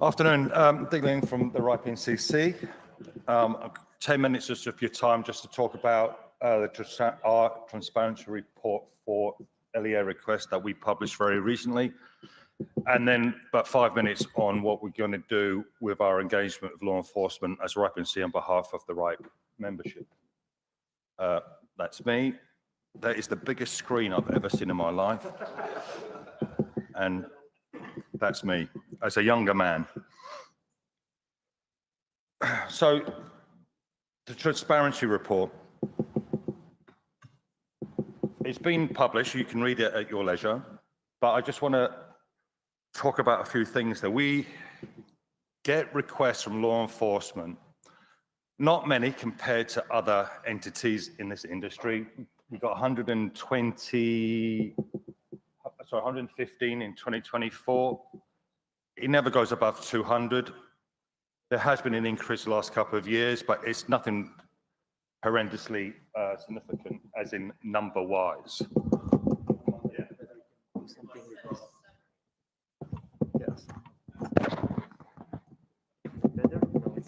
Afternoon, Diggling from the RIPE-NCC. 10 minutes just of your time just to talk about our transparency report for LEA requests that we published very recently, and then about 5 minutes on what we're going to do with our engagement with law enforcement as RIPE-NCC on behalf of the RIPE membership. That's me. That is the biggest screen I've ever seen in my life, and that's me as a younger man. So, the transparency report, it's been published, you can read it at your leisure, but I just want to talk about a few things that we get requests from law enforcement, not many compared to other entities in this industry. We've got 115 in 2024. It never goes above 200. There has been an increase the last couple of years, but it's nothing horrendously significant, as in number-wise.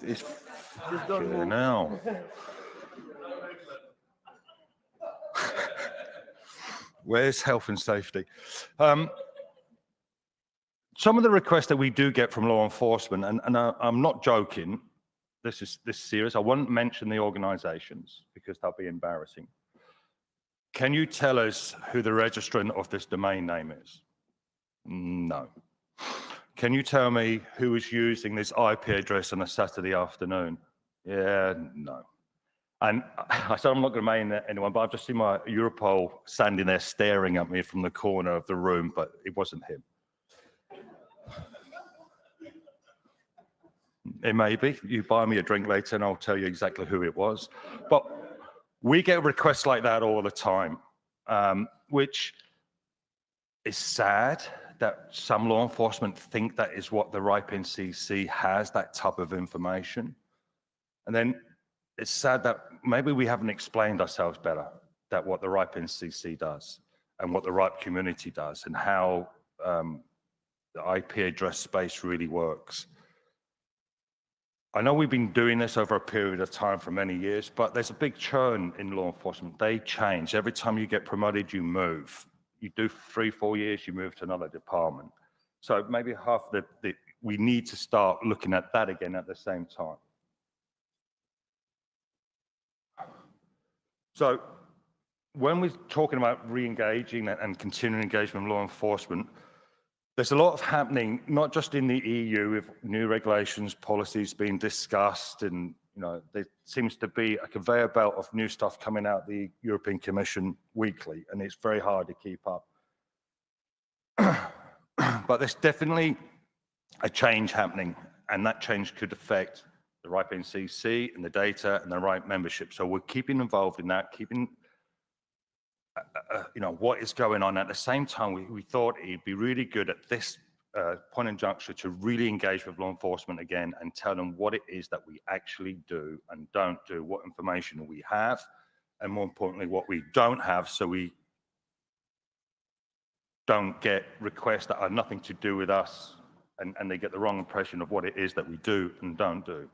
It's now. Where's health and safety? Some of the requests that we do get from law enforcement, and I'm not joking, this is serious. I won't mention the organizations because that'll be embarrassing. Can you tell us who the registrant of this domain name is? No. Can you tell me who is using this IP address on a Saturday afternoon? Yeah, no. And I said I'm not going to name anyone, but I've just seen my Europol standing there staring at me from the corner of the room, but it wasn't him. It may be. You buy me a drink later and I'll tell you exactly who it was. But we get requests like that all the time, which is sad that some law enforcement think that is what the RIPE-NCC has, that type of information. And then it's sad that maybe we haven't explained ourselves better, that what the RIPE-NCC does and what the RIPE community does and how the IP address space really works. I know we've been doing this over a period of time for many years, but there's a big churn in law enforcement. They change. Every time you get promoted, you move. You do 3-4 years, you move to another department. So maybe we need to start looking at that again at the same time. So when we're talking about re-engaging and continuing engagement with law enforcement, there's a lot happening, not just in the EU with new regulations, policies being discussed, and there seems to be a conveyor belt of new stuff coming out the European Commission weekly, and it's very hard to keep up. But there's definitely a change happening, and that change could affect the RIPE-NCC and the data and the RIPE membership. So we're keeping involved in that, keeping what is going on. At the same time, we thought it'd be really good at this point in juncture to really engage with law enforcement again and tell them what it is that we actually do and don't do, what information we have, and more importantly, what we don't have, so we don't get requests that are nothing to do with us and they get the wrong impression of what it is that we do and don't do.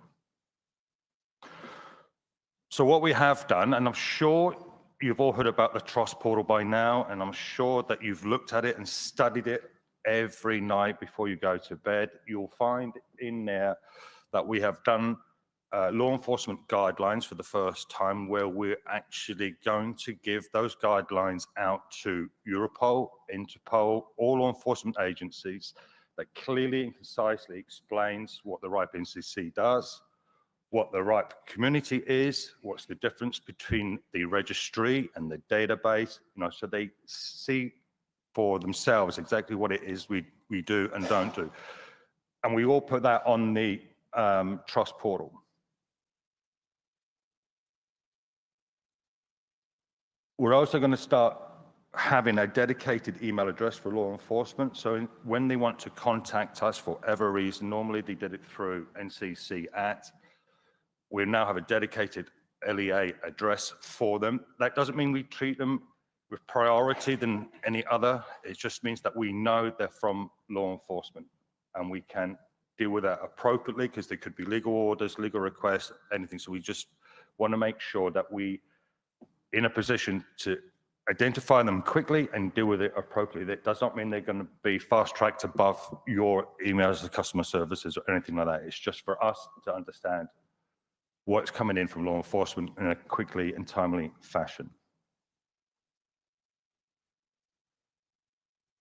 So what we have done, and I'm sure you've all heard about the Trust Portal by now, and I'm sure that you've looked at it and studied it every night before you go to bed. You'll find in there that we have done law enforcement guidelines for the first time, where we're actually going to give those guidelines out to Europol, Interpol, all law enforcement agencies, that clearly and concisely explains what the RIPE-NCC does, what the RIPE community is, what's the difference between the registry and the database, so they see for themselves exactly what it is we do and don't do. And we all put that on the Trust Portal. We're also going to start having a dedicated email address for law enforcement. So when they want to contact us for whatever reason, normally they did it through NCC at, we now have a dedicated LEA address for them. That doesn't mean we treat them with priority than any other. It just means that we know they're from law enforcement and we can deal with that appropriately, because there could be legal orders, legal requests, anything. So we just want to make sure that we in a position to identify them quickly and deal with it appropriately. That does not mean they're going to be fast-tracked above your emails to customer services or anything like that. It's just for us to understand what's coming in from law enforcement in a quickly and timely fashion.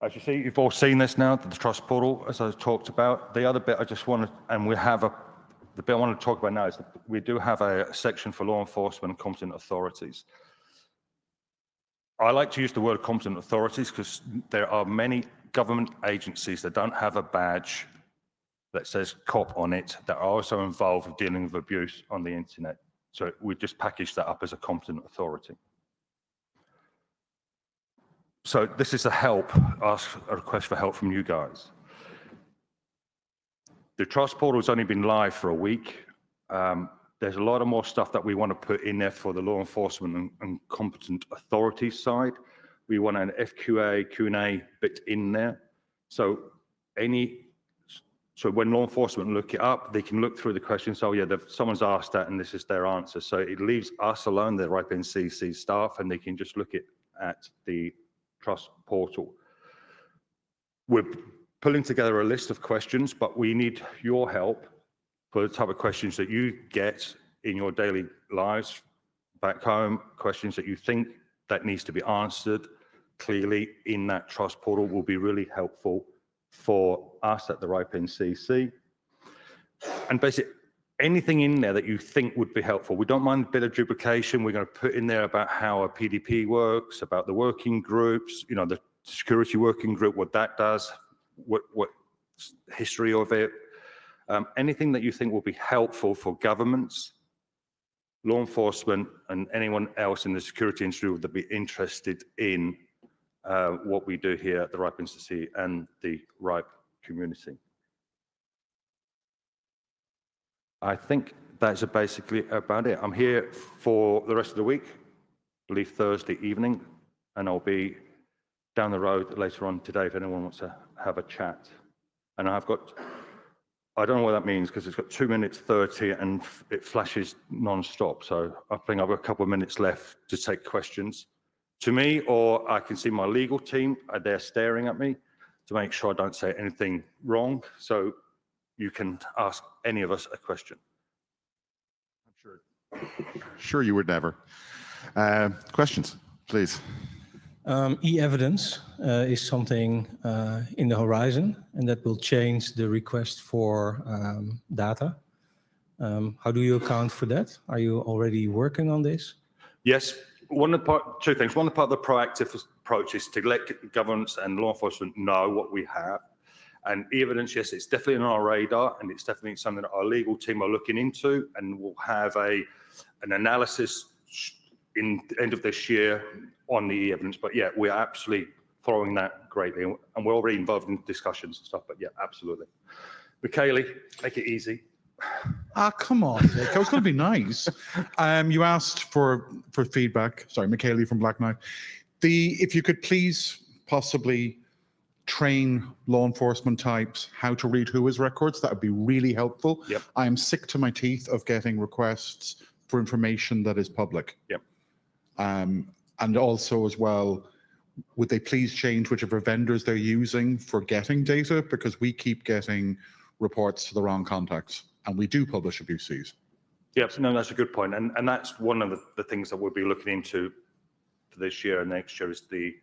As you see, you've all seen this now, the trust portal, as I talked about. The other bit I just want to, and we have the bit I want to talk about now is that we do have a section for law enforcement and competent authorities. I like to use the word competent authorities because there are many government agencies that don't have a badge that says cop on it that are also involved with dealing with abuse on the internet. So we just package that up as a competent authority. So this is a request for help from you guys. The trust portal has only been live for a week. There's a lot of more stuff that we want to put in there for the law enforcement and competent authorities side. We want an FQA, Q&A bit in there. So when law enforcement look it up, they can look through the questions. Oh yeah, someone's asked that and this is their answer. So it leaves us alone, the RIPE-NCC staff, and they can just look at the trust portal. We're pulling together a list of questions, but we need your help for the type of questions that you get in your daily lives back home, questions that you think that needs to be answered clearly in that trust portal will be really helpful for us at the RIPE-NCC. And basically, anything in there that you think would be helpful. We don't mind a bit of duplication. We're going to put in there about how a PDP works, about the working groups, you know, the security working group, what that does, what history of it. Anything that you think will be helpful for governments, law enforcement, and anyone else in the security industry would be interested in what we do here at the RIPE-NCC and the RIPE community. I think that's basically about it. I'm here for the rest of the week, I believe Thursday evening, and I'll be down the road later on today if anyone wants to have a chat. And I've got, I don't know what that means because it's got 2 minutes 30 and it flashes non-stop. So I think I've got a couple of minutes left to take questions to me, or I can see my legal team, they're staring at me to make sure I don't say anything wrong. So you can ask any of us a question. I'm sure you would never. Questions, please. E-evidence is something in the horizon, and that will change the request for data. How do you account for that? Are you already working on this? Yes, two things. One part of the proactive approach is to let governments and law enforcement know what we have. And evidence, yes, it's definitely on our radar, and it's definitely something that our legal team are looking into, and we'll have an analysis in the end of this year on the evidence. But yeah, we're absolutely following that greatly, and we're already involved in discussions and stuff. But yeah, absolutely. Michele, make it easy. Ah, come on, Dick. I was going to be nice. You asked for feedback. Sorry, Michele from Black Knight. If you could please possibly train law enforcement types how to read WHOIS records, that would be really helpful. Yep. I am sick to my teeth of getting requests for information that is public. Yep. And also as well, would they please change whichever vendors they're using for getting data, because we keep getting reports to the wrong contacts, and we do publish abuses. Yep, no, that's a good point. And that's one of the things that we'll be looking into for this year and next year is the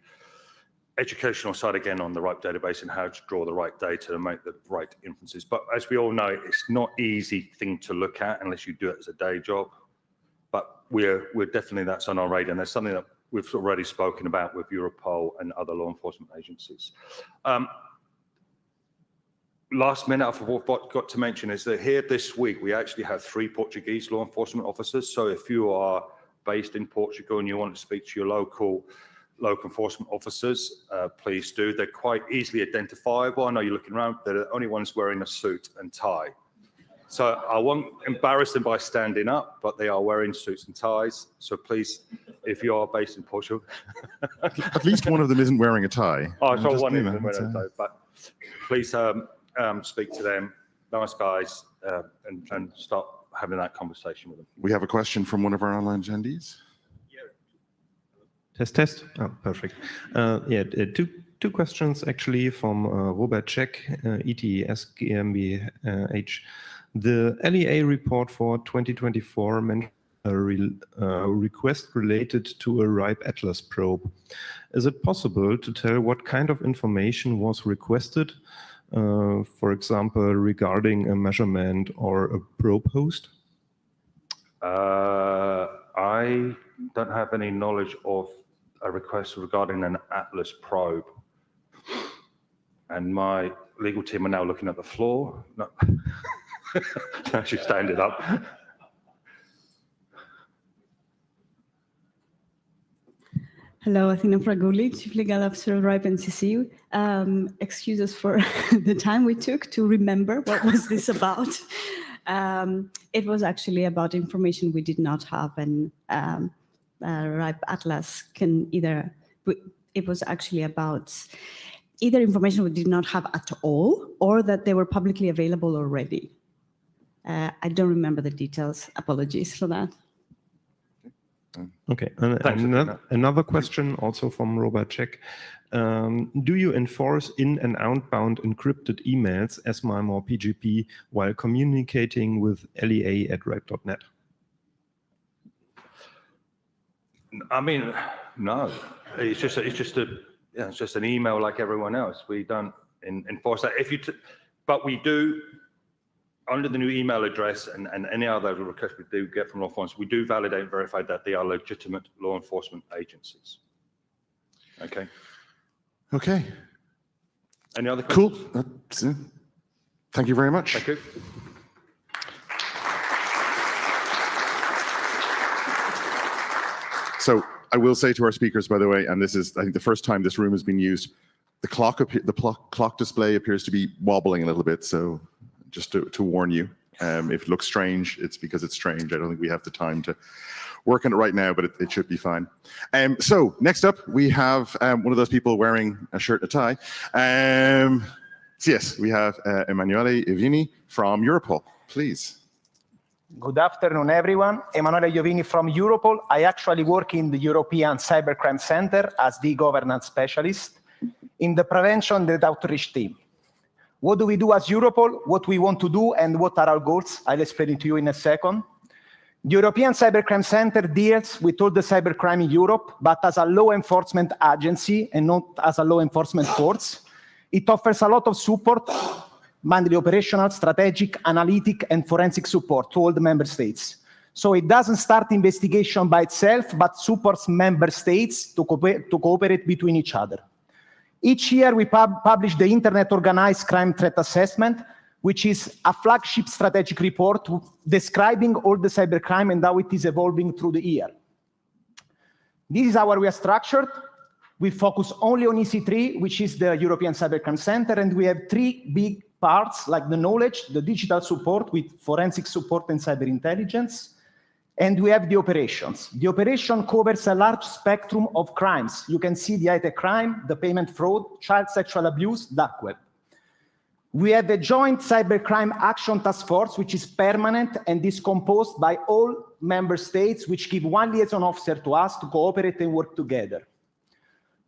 educational side again on the RIPE database and how to draw the right data and make the right inferences. But as we all know, it's not an easy thing to look at unless you do it as a day job. But we're definitely, that's on our radar, and there's something that we've already spoken about with Europol and other law enforcement agencies. Last minute, I forgot to mention is that here this week, we actually have 3 Portuguese law enforcement officers. So if you are based in Portugal and you want to speak to your local enforcement officers, please do. They're quite easily identifiable. I know you're looking around, they're the only ones wearing a suit and tie. So I won't embarrass them by standing up, but they are wearing suits and ties. So please, if you are based in Portugal. At least one of them isn't wearing a tie. Oh, I saw one of them wearing a tie, but please speak to them. nice guys, and start having that conversation with them. We have a question from one of our online attendees. Test. Oh, perfect. Yeah, two questions actually from Robert Czech, ETS GmbH. The LEA report for 2024 mentioned a request related to a RIPE Atlas probe. Is it possible to tell what kind of information was requested? For example, regarding a measurement or a probe host? I don't have any knowledge of a request regarding an Atlas probe. And my legal team are now looking at the floor. No. Actually standing up. Hello, Athena Fraguli, Chief Legal Officer of RIPE NCC. Excuse us for the time we took to remember what was this about. It was actually about information we did not have, and RIPE Atlas can either, it was actually about either information we did not have at all, or that they were publicly available already. I don't remember the details. Apologies for that. Okay, another question also from Robert Czech. Do you enforce in- and outbound encrypted emails, SMIME or PGP, while communicating with lea@ripe.net? I mean, no. It's just an email like everyone else. We don't enforce that. But we do, under the new email address and any other requests we do get from law enforcement, we do validate and verify that they are legitimate law enforcement agencies. Okay. Okay. Any other questions? Cool. That's it. Thank you very much. Thank you. So I will say to our speakers, by the way, and this is, I think, the first time this room has been used, the clock display appears to be wobbling a little bit. So just to warn you, if it looks strange, it's because it's strange. I don't think we have the time to work on it right now, but it should be fine. So next up, we have one of those people wearing a shirt and a tie. So yes, we have Emanuele Iovini from Europol, please. Good afternoon, everyone. Emanuele Iovini from Europol. I actually work in the European Cybercrime Center as the governance specialist in the prevention and outreach team. What do we do as Europol? What we want to do and what are our goals? I'll explain it to you in a second. The European Cybercrime Center deals with all the cybercrime in Europe, but as a law enforcement agency and not as a law enforcement force. It offers a lot of support, mainly operational, strategic, analytic, and forensic support to all the member states. So it doesn't start investigation by itself, but supports member states to cooperate between each other. Each year we publish the Internet Organized Crime Threat Assessment, which is a flagship strategic report describing all the cybercrime and how it is evolving through the year. This is how we are structured. We focus only on EC3, which is the European Cybercrime Center, and we have three big parts, like the knowledge, the digital support with forensic support and cyber intelligence, and we have the operations. The operation covers a large spectrum of crimes. You can see the high-tech crime, the payment fraud, child sexual abuse, dark web. We have a joint cybercrime action task force, which is permanent and is composed by all member states, which give one liaison officer to us to cooperate and work together.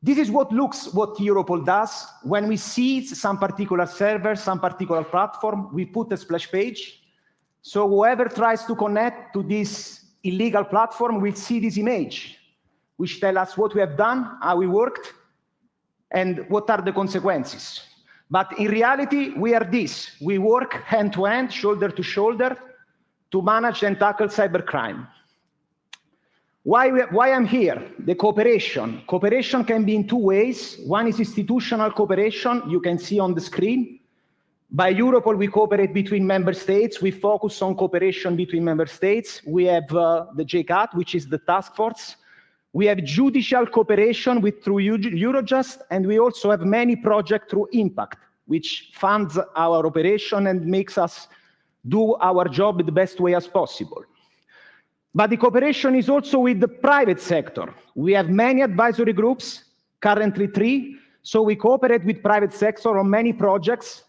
This is what Europol does. When we see some particular server, some particular platform, we put a splash page. So whoever tries to connect to this illegal platform will see this image, which tells us what we have done, how we worked, and what are the consequences. But in reality, we are this. We work hand to hand, shoulder to shoulder, to manage and tackle cybercrime. Why I'm here? The cooperation. Cooperation can be in two ways. One is institutional cooperation, you can see on the screen. By Europol, we cooperate between member states. We focus on cooperation between member states. We have the JCAT, which is the task force. We have judicial cooperation through Eurojust, and we also have many projects through Impact, which funds our operation and makes us do our job in the best way as possible. But the cooperation is also with the private sector. We have many advisory groups, currently 3, so we cooperate with private sector on many projects.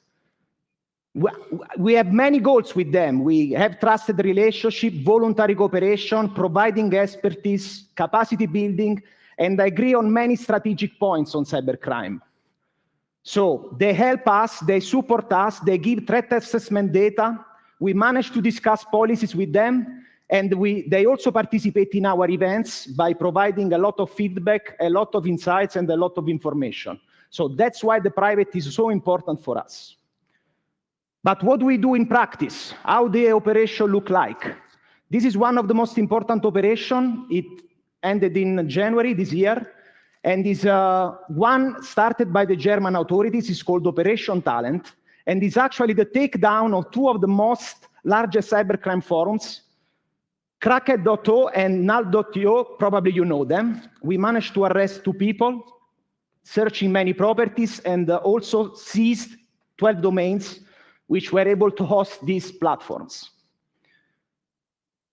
We have many goals with them. We have trusted relationship, voluntary cooperation, providing expertise, capacity building, and I agree on many strategic points on cybercrime. So they help us, they support us, they give threat assessment data. We manage to discuss policies with them, and they also participate in our events by providing a lot of feedback, a lot of insights, and a lot of information. So that's why the private is so important for us. But what do we do in practice? How the operation look like? This is one of the most important operations. It ended in January this year, and is one started by the German authorities. It's called Operation Talent, and is actually the takedown of two of the most largest cybercrime forums, Cracked.io and Null.io. Probably you know them. We managed to arrest 2 people, searching many properties, and also seized 12 domains which were able to host these platforms.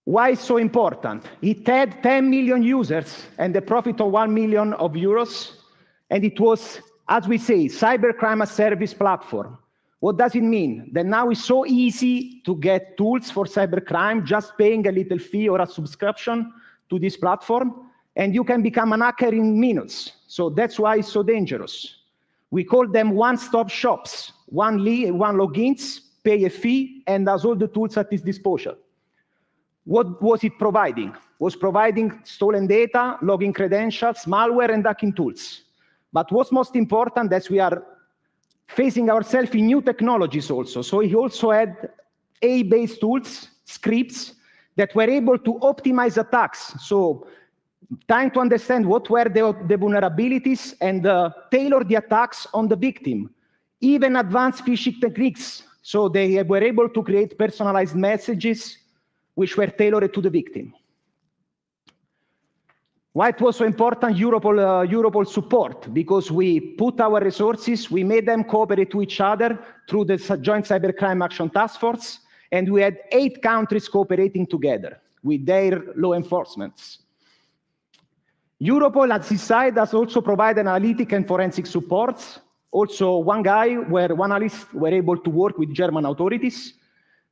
Why so important? It had 10 million users and a profit of 1 million euros, and it was, as we say, cybercrime as service platform. What does it mean? That now it's so easy to get tools for cybercrime, just paying a little fee or a subscription to this platform, and you can become an hacker in minutes. So that's why it's so dangerous. We call them one-stop shops. One logins, pay a fee, and has all the tools at its disposal. What was it providing? It was providing stolen data, login credentials, malware, and hacking tools. But what's most important is we are facing ourselves in new technologies also. So he also had AI-based tools, scripts, that were able to optimize attacks. So trying to understand what were the vulnerabilities and tailor the attacks on the victim. Even advanced phishing techniques. So they were able to create personalized messages which were tailored to the victim. Why it was so important, Europol support? Because we put our resources, we made them cooperate to each other through the Joint Cybercrime Action Task Force, and we had 8 countries cooperating together with their law enforcements. Europol, at this side, has also provided analytic and forensic supports. Also, one analyst were able to work with German authorities.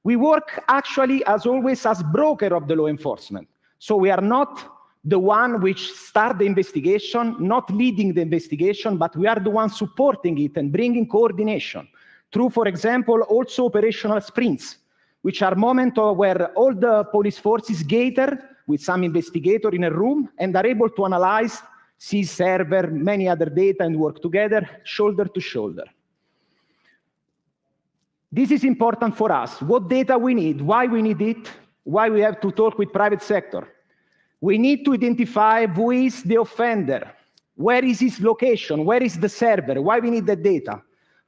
We work actually, as always, as broker of the law enforcement. So we are not the one which start the investigation, not leading the investigation, but we are the one supporting it and bringing coordination through, for example, also operational sprints, which are moments where all the police forces gather with some investigator in a room and are able to analyze, seize server, many other data, and work together, shoulder to shoulder. This is important for us. What data we need, why we need it, why we have to talk with private sector. We need to identify who is the offender, where is his location, where is the server, why we need the data.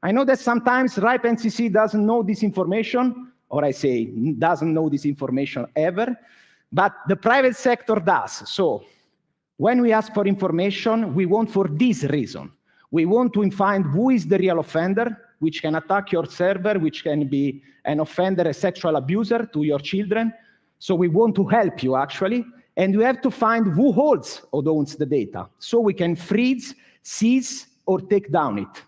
I know that sometimes RIPE NCC doesn't know this information, or I say doesn't know this information ever, but the private sector does. So when we ask for information, we want for this reason. We want to find who is the real offender, which can attack your server, which can be an offender, a sexual abuser to your children. So we want to help you, actually. And we have to find who holds or owns the data, so we can freeze, seize, or take down it.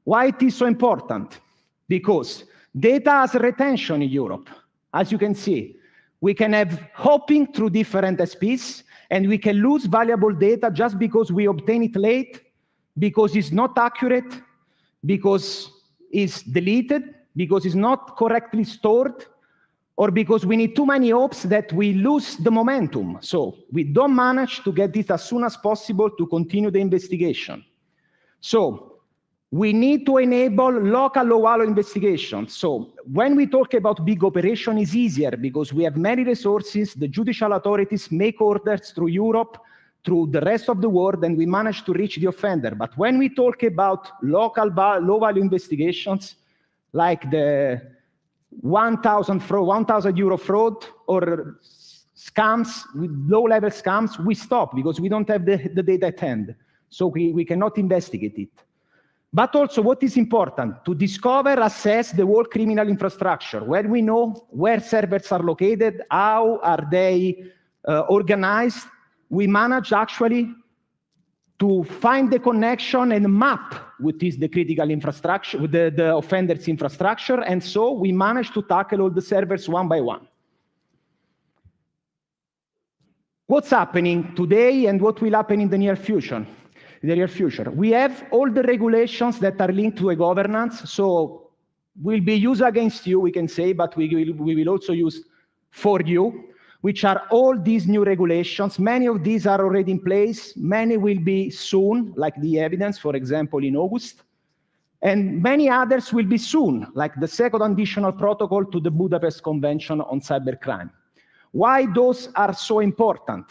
Why it is so important? Because data has retention in Europe. As you can see, we can have hopping through different SPs, and we can lose valuable data just because we obtain it late, because it's not accurate, because it's deleted, because it's not correctly stored, or because we need too many hopes that we lose the momentum. So we don't manage to get it as soon as possible to continue the investigation. So we need to enable local low-value investigation. So when we talk about big operation, it's easier because we have many resources. The judicial authorities make orders through Europe, through the rest of the world, and we manage to reach the offender. But when we talk about local low-value investigations, like the 1,000 euro fraud or scams, with low-level scams, we stop because we don't have the data at hand. So we cannot investigate it. But also what is important, to discover, assess the whole criminal infrastructure, where we know where servers are located, how are they organized. We manage actually to find the connection and map what is the critical infrastructure, the offender's infrastructure, and so we managed to tackle all the servers one by one. What's happening today and what will happen in the near future? We have all the regulations that are linked to a governance, so will be used against you, we can say, but we will also use for you, which are all these new regulations. Many of these are already in place. Many will be soon, like the evidence, for example, in August. And many others will be soon, like the second additional protocol to the Budapest Convention on Cybercrime. Why those are so important?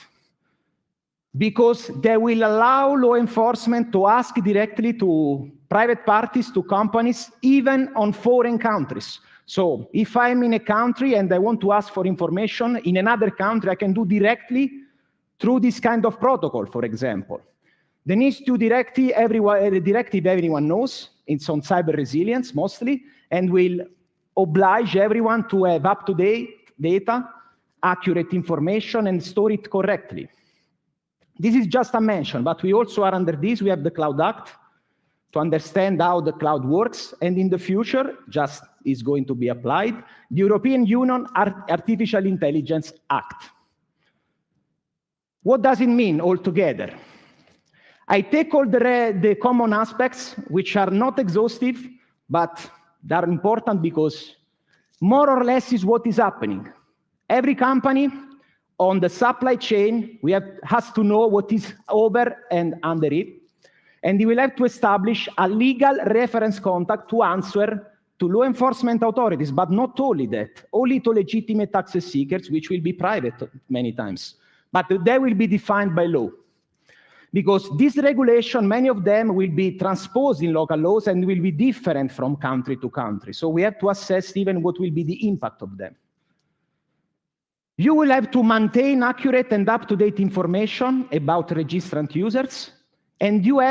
Because they will allow law enforcement to ask directly to private parties, to companies, even on foreign countries. So if I'm in a country and I want to ask for information in another country, I can do directly through this kind of protocol, for example. The NIS2 directive everyone knows. It's on cyber resilience mostly, and will oblige everyone to have up-to-date data, accurate information, and store it correctly. This is just a mention, but we also are under this. We have the Cloud Act to understand how the cloud works, and in the future, just is going to be applied, the European Union Artificial Intelligence Act. What does it mean altogether? I take all the common aspects, which are not exhaustive, but they are important because more or less is what is happening. Every company on the supply chain has to know what is over and under it, and you will have to establish a legal reference contact to answer to law enforcement authorities, but not only that, only to legitimate access seekers, which will be private many times, but they will be defined by law. Because this regulation, many of them will be transposed in local laws and will be different from country to country. So we have to assess even what will be the impact of them. You will have to maintain accurate and up-to-date information about registrant users, and you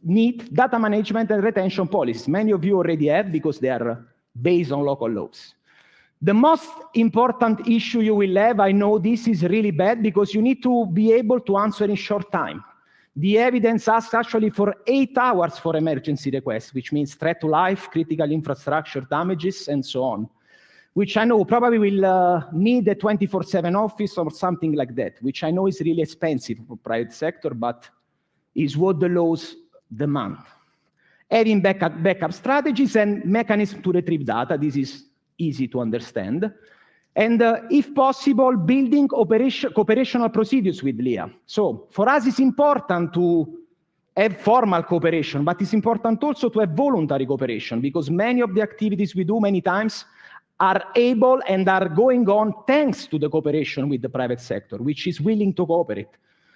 need data management and retention policies. Many of you already have because they are based on local laws. The most important issue you will have, I know this is really bad because you need to be able to answer in short time. The evidence asks actually for 8 hours for emergency requests, which means threat to life, critical infrastructure damages, and so on, which I know probably will need a 24/7 office or something like that, which I know is really expensive for private sector, but is what the laws demand. Having backup strategies and mechanisms to retrieve data, this is easy to understand. And if possible, building cooperational procedures with LIA. So for us, it's important to have formal cooperation, but it's important also to have voluntary cooperation because many of the activities we do many times are able and are going on thanks to the cooperation with the private sector, which is willing to cooperate.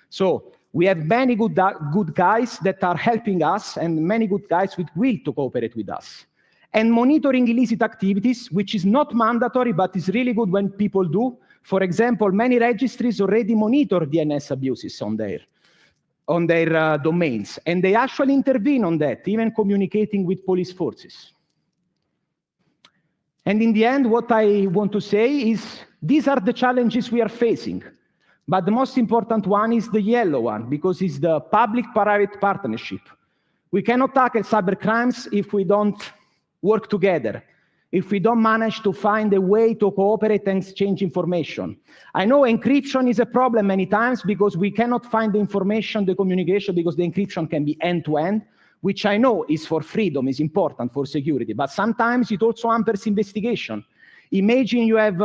So we have many good guys that are helping us and many good guys with will to cooperate with us. And monitoring illicit activities, which is not mandatory, but is really good when people do. For example, many registries already monitor DNS abuses on their domains, and they actually intervene on that, even communicating with police forces. And in the end, what I want to say is these are the challenges we are facing. But the most important one is the yellow one, because it's the public-private partnership. We cannot tackle cybercrimes if we don't work together, if we don't manage to find a way to cooperate and exchange information. I know encryption is a problem many times because we cannot find the information, the communication, because the encryption can be end-to-end, which I know is for freedom, is important for security, but sometimes it also hampers investigation. Imagine you have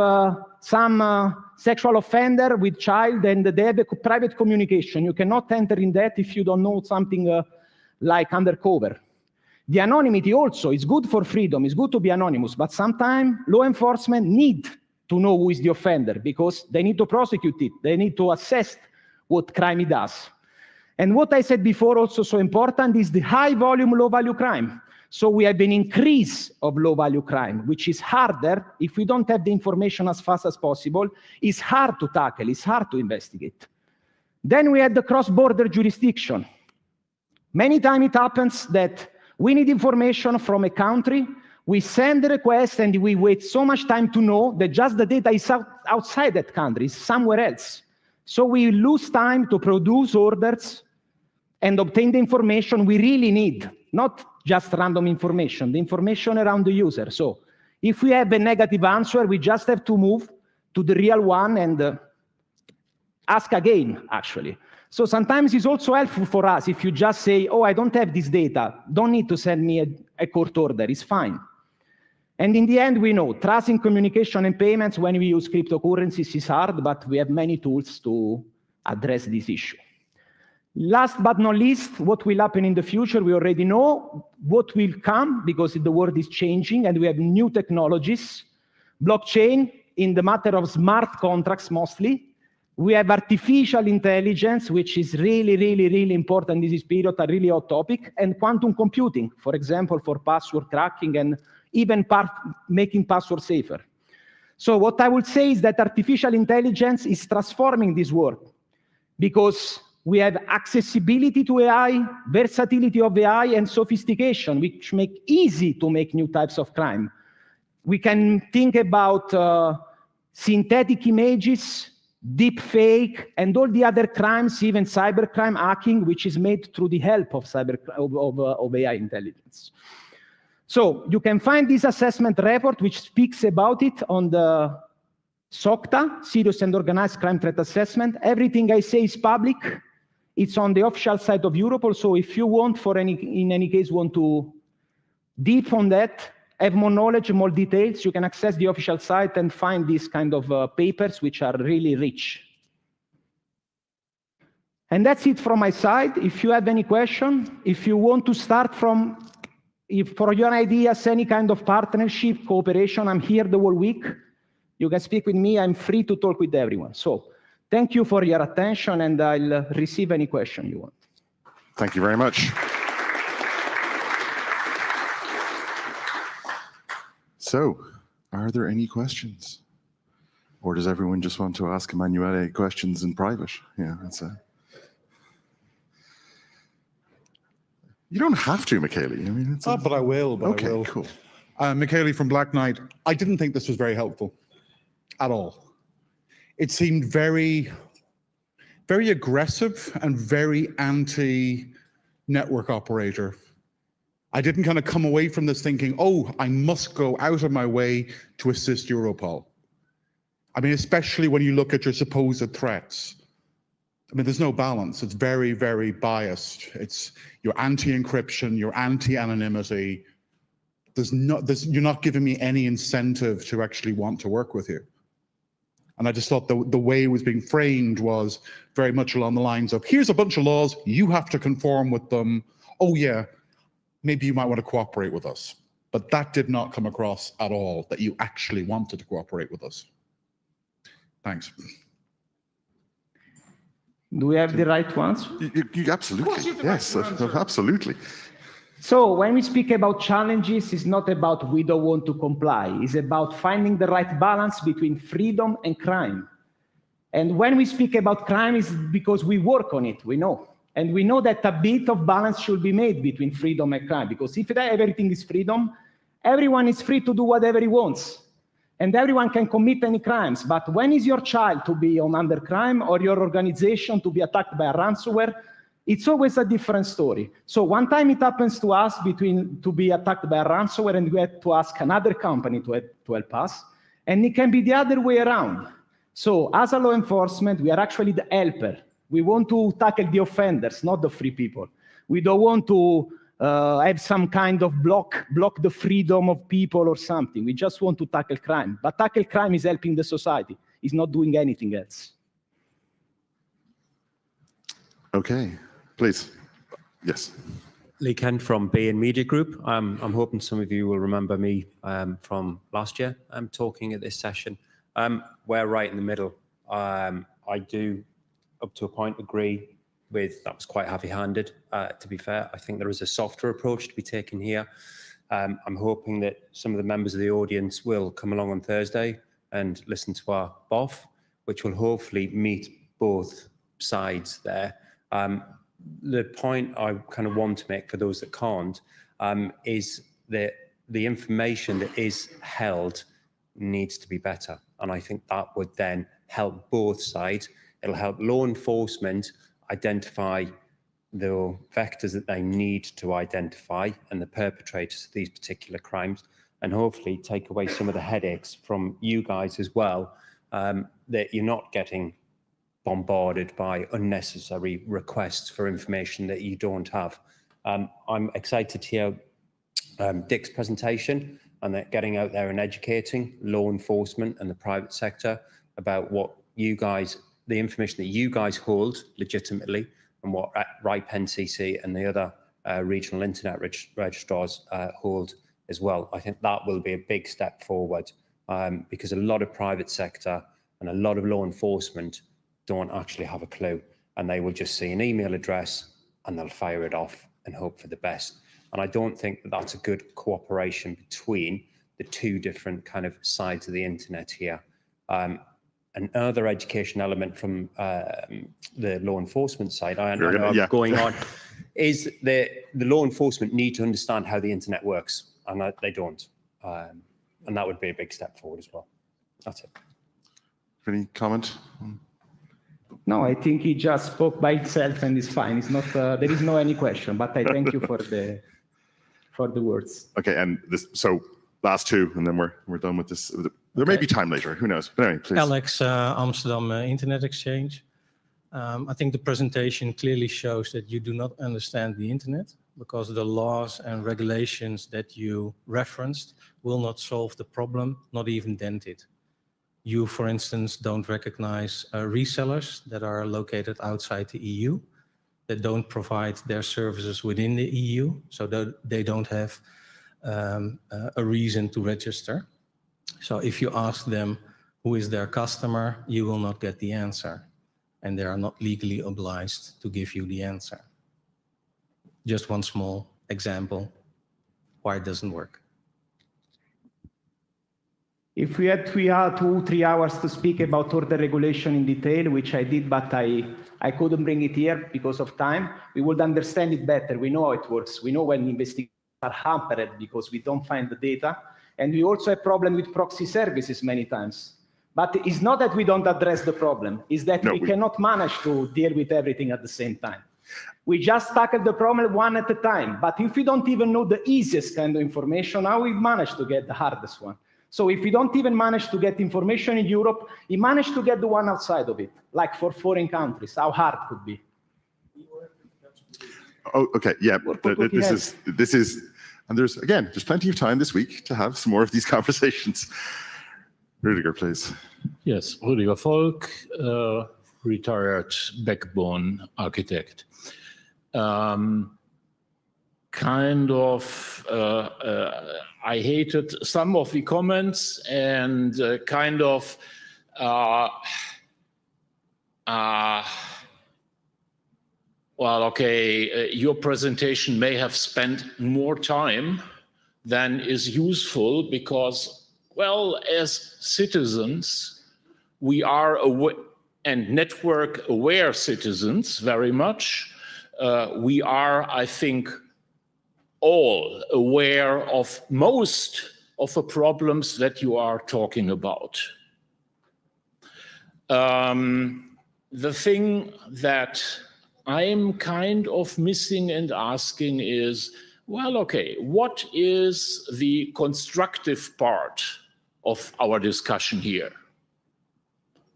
some sexual offender with child and they have a private communication. You cannot enter in that if you don't know something like undercover. The anonymity also is good for freedom, it's good to be anonymous, but sometimes law enforcement need to know who is the offender because they need to prosecute it, they need to assess what crime it does. And what I said before also so important is the high volume, low value crime. So we have an increase of low value crime, which is harder if we don't have the information as fast as possible. It's hard to tackle, it's hard to investigate. Then we have the cross-border jurisdiction. Many times it happens that we need information from a country, we send the request and we wait so much time to know that just the data is outside that country, it's somewhere else. So we lose time to produce orders and obtain the information we really need, not just random information, the information around the user. So if we have a negative answer, we just have to move to the real one and ask again, actually. So sometimes it's also helpful for us if you just say, oh, I don't have this data, don't need to send me a court order, it's fine. And in the end, we know trust in communication and payments when we use cryptocurrencies is hard, but we have many tools to address this issue. Last but not least, what will happen in the future, we already know what will come because the world is changing and we have new technologies. Blockchain, in the matter of smart contracts mostly. We have artificial intelligence, which is really, really, really important in this period, a really hot topic, and quantum computing, for example, for password cracking and even making passwords safer. So what I would say is that artificial intelligence is transforming this world because we have accessibility to AI, versatility of AI, and sophistication, which make easy to make new types of crime. We can think about synthetic images, deep fake, and all the other crimes, even cybercrime, hacking, which is made through the help of AI intelligence. So you can find this assessment report, which speaks about it on the SOCTA, Serious and Organized Crime Threat Assessment. Everything I say is public. It's on the official site of Europol. So if you want, in any case, want to deep on that, have more knowledge, more details, you can access the official site and find these kind of papers, which are really rich. And that's it from my side. If you have any question, if you want to start from, if for your ideas, any kind of partnership, cooperation, I'm here the whole week. You can speak with me. I'm free to talk with everyone. So thank you for your attention, and I'll receive any question you want. Thank you very much. So, are there any questions? Or does everyone just want to ask Emanuele questions in private? Yeah, that's a... You don't have to, Michele. I mean, it's but I will. Okay, I will. cool. Michele from Black Knight, I didn't think this was very helpful at all. It seemed very, very aggressive and very anti-network operator. I didn't kind of come away from this thinking, oh, I must go out of my way to assist Europol. I mean, especially when you look at your supposed threats. I mean, there's no balance. It's very, very biased. It's your anti-encryption, your anti-anonymity. You're not giving me any incentive to actually want to work with you. And I just thought the way it was being framed was very much along the lines of, here's a bunch of laws, you have to conform with them. Oh yeah, maybe you might want to cooperate with us. But that did not come across at all, that you actually wanted to cooperate with us. Thanks. Do we have the right ones? You absolutely, yes, absolutely. So when we speak about challenges, it's not about we don't want to comply. It's about finding the right balance between freedom and crime. And when we speak about crime, it's because we work on it, we know. And we know that a bit of balance should be made between freedom and crime, because if everything is freedom, everyone is free to do whatever he wants. And everyone can commit any crimes. But when is your child to be under crime or your organization to be attacked by a ransomware? It's always a different story. So one time it happens to us to be attacked by a ransomware and we have to ask another company to help us. And it can be the other way around. So as a law enforcement, we are actually the helper. We want to tackle the offenders, not the free people. We don't want to have some kind of block the freedom of people or something. We just want to tackle crime. But tackle crime is helping the society. It's not doing anything else. Okay, please. Yes. Lee Kent from BN Media Group. I'm hoping some of you will remember me from last year. I'm talking at this session. We're right in the middle. I do, up to a point, agree with that was quite heavy-handed, to be fair. I think there is a softer approach to be taken here. I'm hoping that some of the members of the audience will come along on Thursday and listen to our BOF, which will hopefully meet both sides there. The point I kind of want to make for those that can't is that the information that is held needs to be better. And I think that would then help both sides. It'll help law enforcement identify the vectors that they need to identify and the perpetrators of these particular crimes, and hopefully take away some of the headaches from you guys as well, that you're not getting bombarded by unnecessary requests for information that you don't have. I'm excited to hear Dick's presentation and that getting out there and educating law enforcement and the private sector about what you guys, the information that you guys hold legitimately, and what RIPE NCC and the other regional internet registrars hold as well. I think that will be a big step forward, because a lot of private sector and a lot of law enforcement don't actually have a clue, and they will just see an email address and they'll fire it off and hope for the best. And I don't think that that's a good cooperation between the two different kind of sides of the internet here. Another education element from the law enforcement side, I know I'm going on, is that the law enforcement need to understand how the internet works, and they don't. And that would be a big step forward as well. That's it. Any comment? No, I think he just spoke by itself and it's fine. It's not. There is no any question, but I thank you for the words. Okay, and this, so last two, and then we're done with this. There may be time later. Who knows? But anyway, please. Alex, Amsterdam Internet Exchange. I think the presentation clearly shows that you do not understand the internet, because the laws and regulations that you referenced will not solve the problem, not even dent it. You, for instance, don't recognize resellers that are located outside the EU, that don't provide their services within the EU, so that they don't have a reason to register. So if you ask them who is their customer, you will not get the answer, and they are not legally obliged to give you the answer. Just one small example why it doesn't work. If we had 2-3 hours to speak about order regulation in detail, which I did, but I couldn't bring it here because of time, we would understand it better. We know how it works. We know when investigations are hampered because we don't find the data. And we also have problem with proxy services many times. But it's not that we don't address the problem. It's that we cannot manage to deal with everything at the same time. We just tackle the problem one at a time. But if we don't even know the easiest kind of information, how we manage to get the hardest one? So if we don't even manage to get information in Europe, we manage to get the one outside of it, like for foreign countries, how hard it could be. Oh, okay, yeah, this is, and there's plenty of time this week to have some more of these conversations. Rüdiger, please. Yes, Rüdiger Volk, retired backbone architect. I hated some of the comments and well, okay, your presentation may have spent more time than is useful because, well, as citizens, we are aware, and network aware citizens very much. We are, I think, all aware of most of the problems that you are talking about. The thing that I'm kind of missing and asking is, well, okay, what is the constructive part of our discussion here?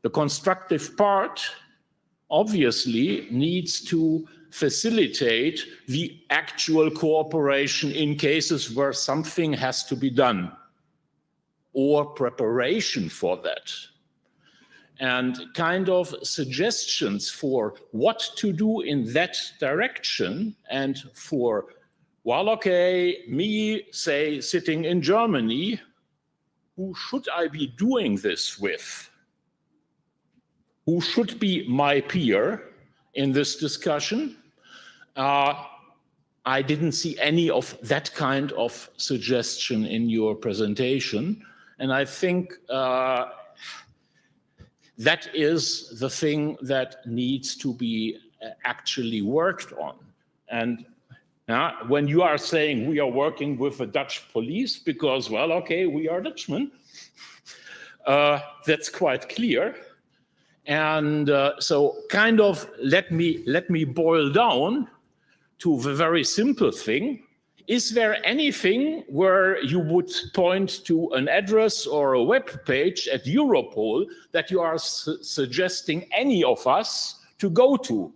The constructive part obviously needs to facilitate the actual cooperation in cases where something has to be done or preparation for that. And kind of suggestions for what to do in that direction and for, well, okay, me, say, sitting in Germany, who should I be doing this with? Who should be my peer in this discussion? I didn't see any of that kind of suggestion in your presentation. And I think that is the thing that needs to be actually worked on. And when you are saying we are working with the Dutch police because, well, okay, we are Dutchmen, that's quite clear. And so kind of let me boil down to the very simple thing. Is there anything where you would point to an address or a web page at Europol that you are suggesting any of us to go to?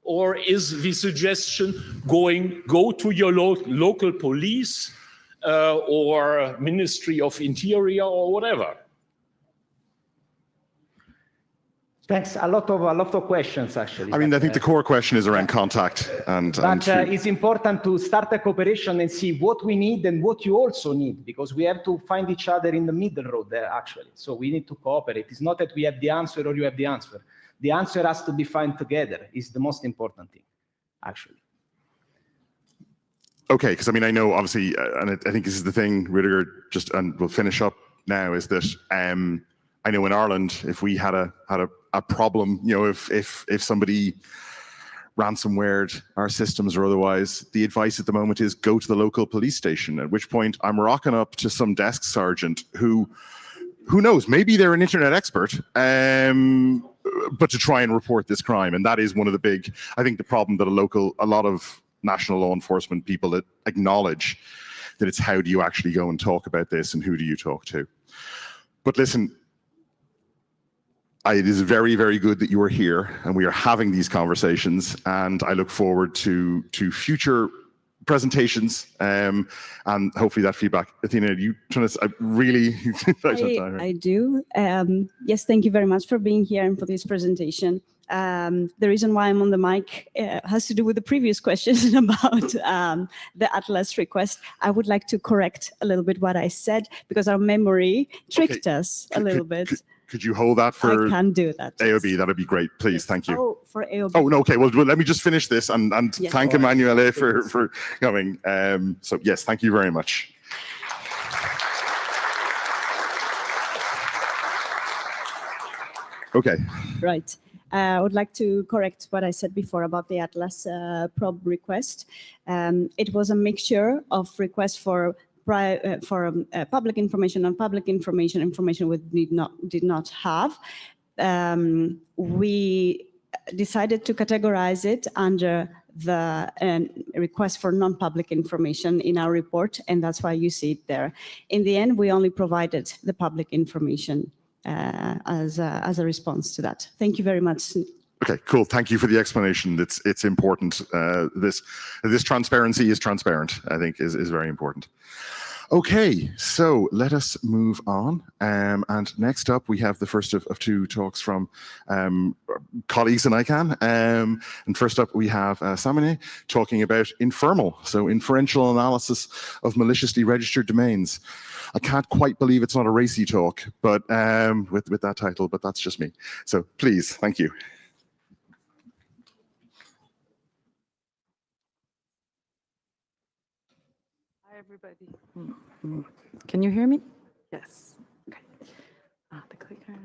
Or is the suggestion go to your local police or Ministry of Interior or whatever? Thanks. A lot of questions, actually. I mean, I think the core question is around contact But it's important to start a cooperation and see what we need and what you also need, because we have to find each other in the middle road there, actually. So we need to cooperate. It's not that we have the answer or you have the answer. The answer has to be found together. Is the most important thing, actually. Okay, because I mean, I know obviously, and I think this is the thing, Rudiger, and we'll finish up now, is that I know in Ireland, if we had a problem, you know, if somebody ransomwared our systems or otherwise, the advice at the moment is go to the local police station, at which point I'm rocking up to some desk sergeant who knows, maybe they're an internet expert, but to try and report this crime. And that is one of the big, I think the problem that a lot of national law enforcement people that acknowledge that it's how do you actually go and talk about this and who do you talk to? But listen, it is very, very good that you are here and we are having these conversations, and I look forward to future presentations and hopefully that feedback. Athena, you trying to really I do. Yes, thank you very much for being here and for this presentation. The reason why I'm on the mic has to do with the previous questions about the Atlas request. I would like to correct a little bit what I said, because our memory tricked us a little bit. Could you hold that for I can do that. AOB? That'd be great, please. Thank you. Oh, for AOB. Oh, no, okay. Well, let me just finish this and Yes. thank Emanuele for coming. So yes, thank you very much. Okay. Right. I would like to correct what I said before about the Atlas probe request. It was a mixture of requests for public information and public information we did not have. We decided to categorize it under the request for non-public information in our report, and that's why you see it there. In the end, we only provided the public information as a response to that. Thank you very much. Okay, cool. Thank you for the explanation. It's important. This transparency is transparent, I think, is very important. Okay, so let us move on. And next up, we have the first of two talks from colleagues in ICANN. And first up, we have Samaneh talking about INFERMAL, so inferential analysis of maliciously registered domains. I can't quite believe it's not a racy talk, but with that title, but that's just me. So please, thank you. Hi, everybody. Can you hear me? Yes. Okay. The clicker.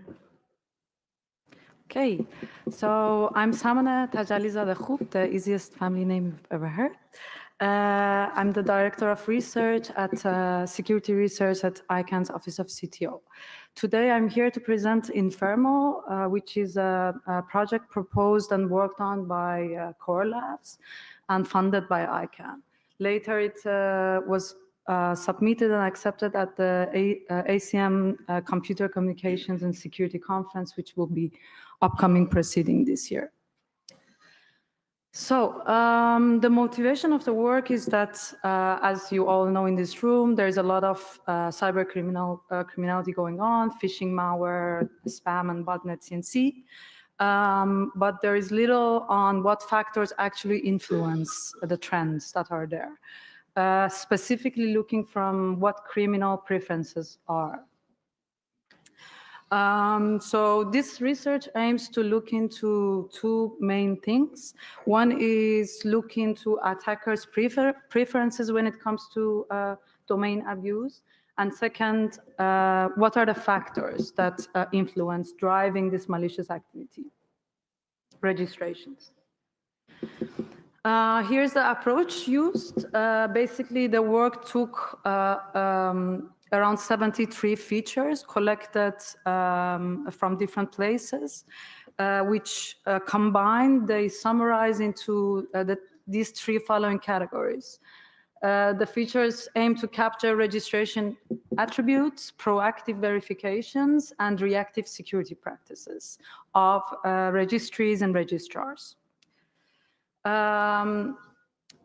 Okay. So I'm Samaneh Tajali, the easiest family name you've ever heard. I'm the director of research at security research at ICANN's Office of CTO. Today, I'm here to present INFERMAL, which is a project proposed and worked on by Core Labs and funded by ICANN. Later, it was submitted and accepted at the ACM Computer Communications and Security Conference, which will be upcoming proceeding this year. So the motivation of the work is that, as you all know in this room, there's a lot of cyber criminality going on, phishing, malware, spam, and botnet CNC. But there is little on what factors actually influence the trends that are there, specifically looking from what criminal preferences are. So this research aims to look into two main things. One is look into attackers' preferences when it comes to domain abuse. And second, what are the factors that influence driving this malicious activity? Registrations. Here's the approach used. Basically, the work took around 73 features collected from different places, which combined, they summarize into the these three following categories. The features aim to capture registration attributes, proactive verifications, and reactive security practices of registries and registrars.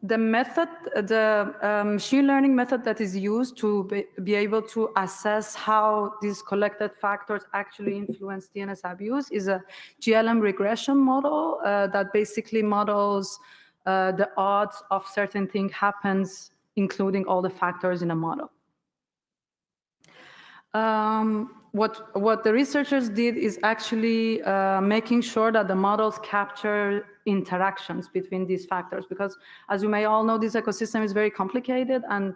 The machine learning method that is used to be able to assess how these collected factors actually influence DNS abuse is a GLM regression model that basically models the odds of certain thing happens, including all the factors in a model. What the researchers did is actually making sure that the models capture interactions between these factors, because as you may all know, this ecosystem is very complicated, and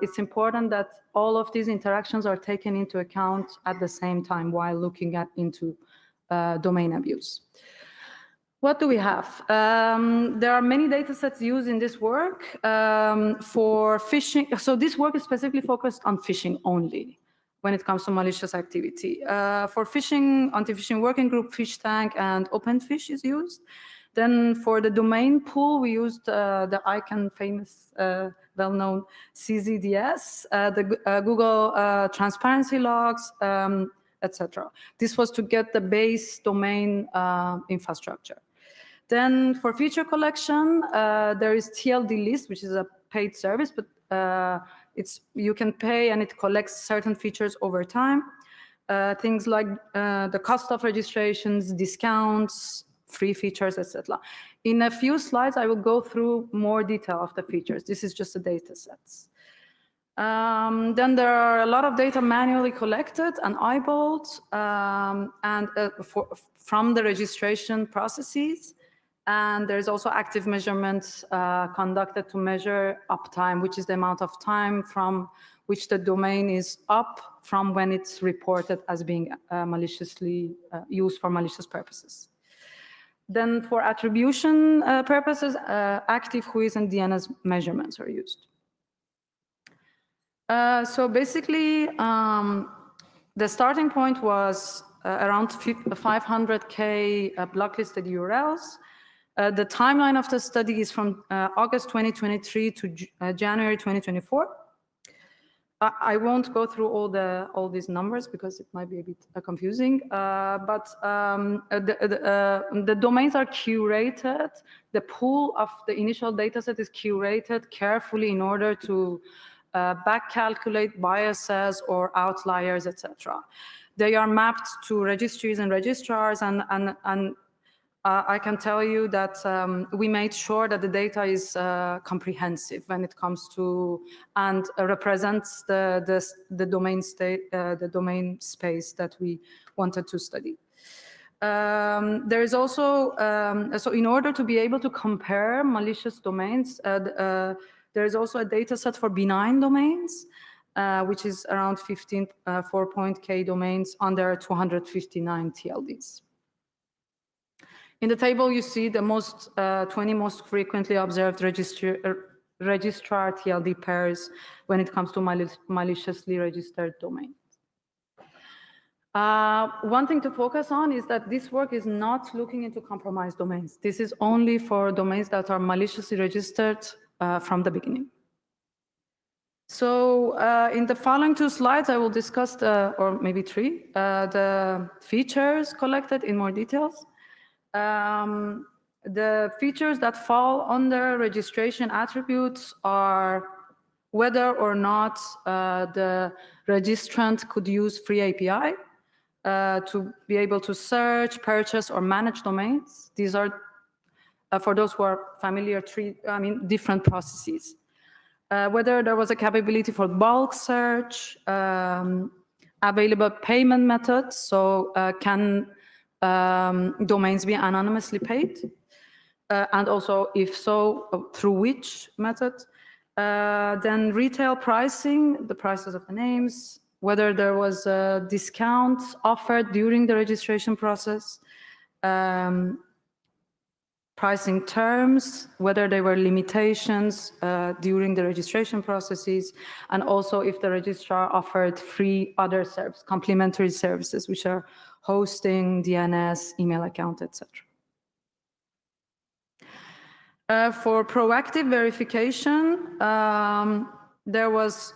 it's important that all of these interactions are taken into account at the same time while looking into domain abuse. What do we have? There are many data sets used in this work for phishing. So this work is specifically focused on phishing only when it comes to malicious activity. For phishing, anti-phishing working group, PhishTank, and OpenFish is used. Then for the domain pool, we used the ICANN famous, well-known CZDS, the Google transparency logs, etc. This was to get the base domain infrastructure. Then for feature collection, there is TLD list, which is a paid service, but you can pay and it collects certain features over time. Things like the cost of registrations, discounts, free features, etc. In a few slides, I will go through more detail of the features. This is just the data sets. Then there are a lot of data manually collected and eyeballed from the registration processes. And there's also active measurements conducted to measure uptime, which is the amount of time from which the domain is up from when it's reported as being maliciously used for malicious purposes. Then for attribution purposes, active whois and DNS measurements are used. So basically, the starting point was around 500K blacklisted URLs. The timeline of the study is from August 2023 to January 2024. I won't go through all these numbers because it might be a bit confusing, but the domains are curated. The pool of the initial data set is curated carefully in order to back calculate biases or outliers, etc. They are mapped to registries and registrars, and I can tell you that we made sure that the data is comprehensive when it comes to and represents the domain state, the domain space that we wanted to study. There is also so in order to be able to compare malicious domains, there is also a data set for benign domains, which is around 4.k domains under 259 TLDs. In the table, you see the 20 most frequently observed registrar TLD pairs when it comes to maliciously registered domains. One thing to focus on is that this work is not looking into compromised domains. This is only for domains that are maliciously registered from the beginning. So in the following two slides, I will discuss or maybe three, the features collected in more details. The features that fall under registration attributes are whether or not the registrant could use free API to be able to search, purchase, or manage domains. These are, for those who are familiar, different processes. Whether there was a capability for bulk search, available payment methods, so can domains be anonymously paid, and also if so, through which method. Then retail pricing, the prices of the names, whether there was a discount offered during the registration process, pricing terms, whether there were limitations during the registration processes, and also if the registrar offered free other services, complementary services, which are hosting, DNS, email account, etc. For proactive verification, there was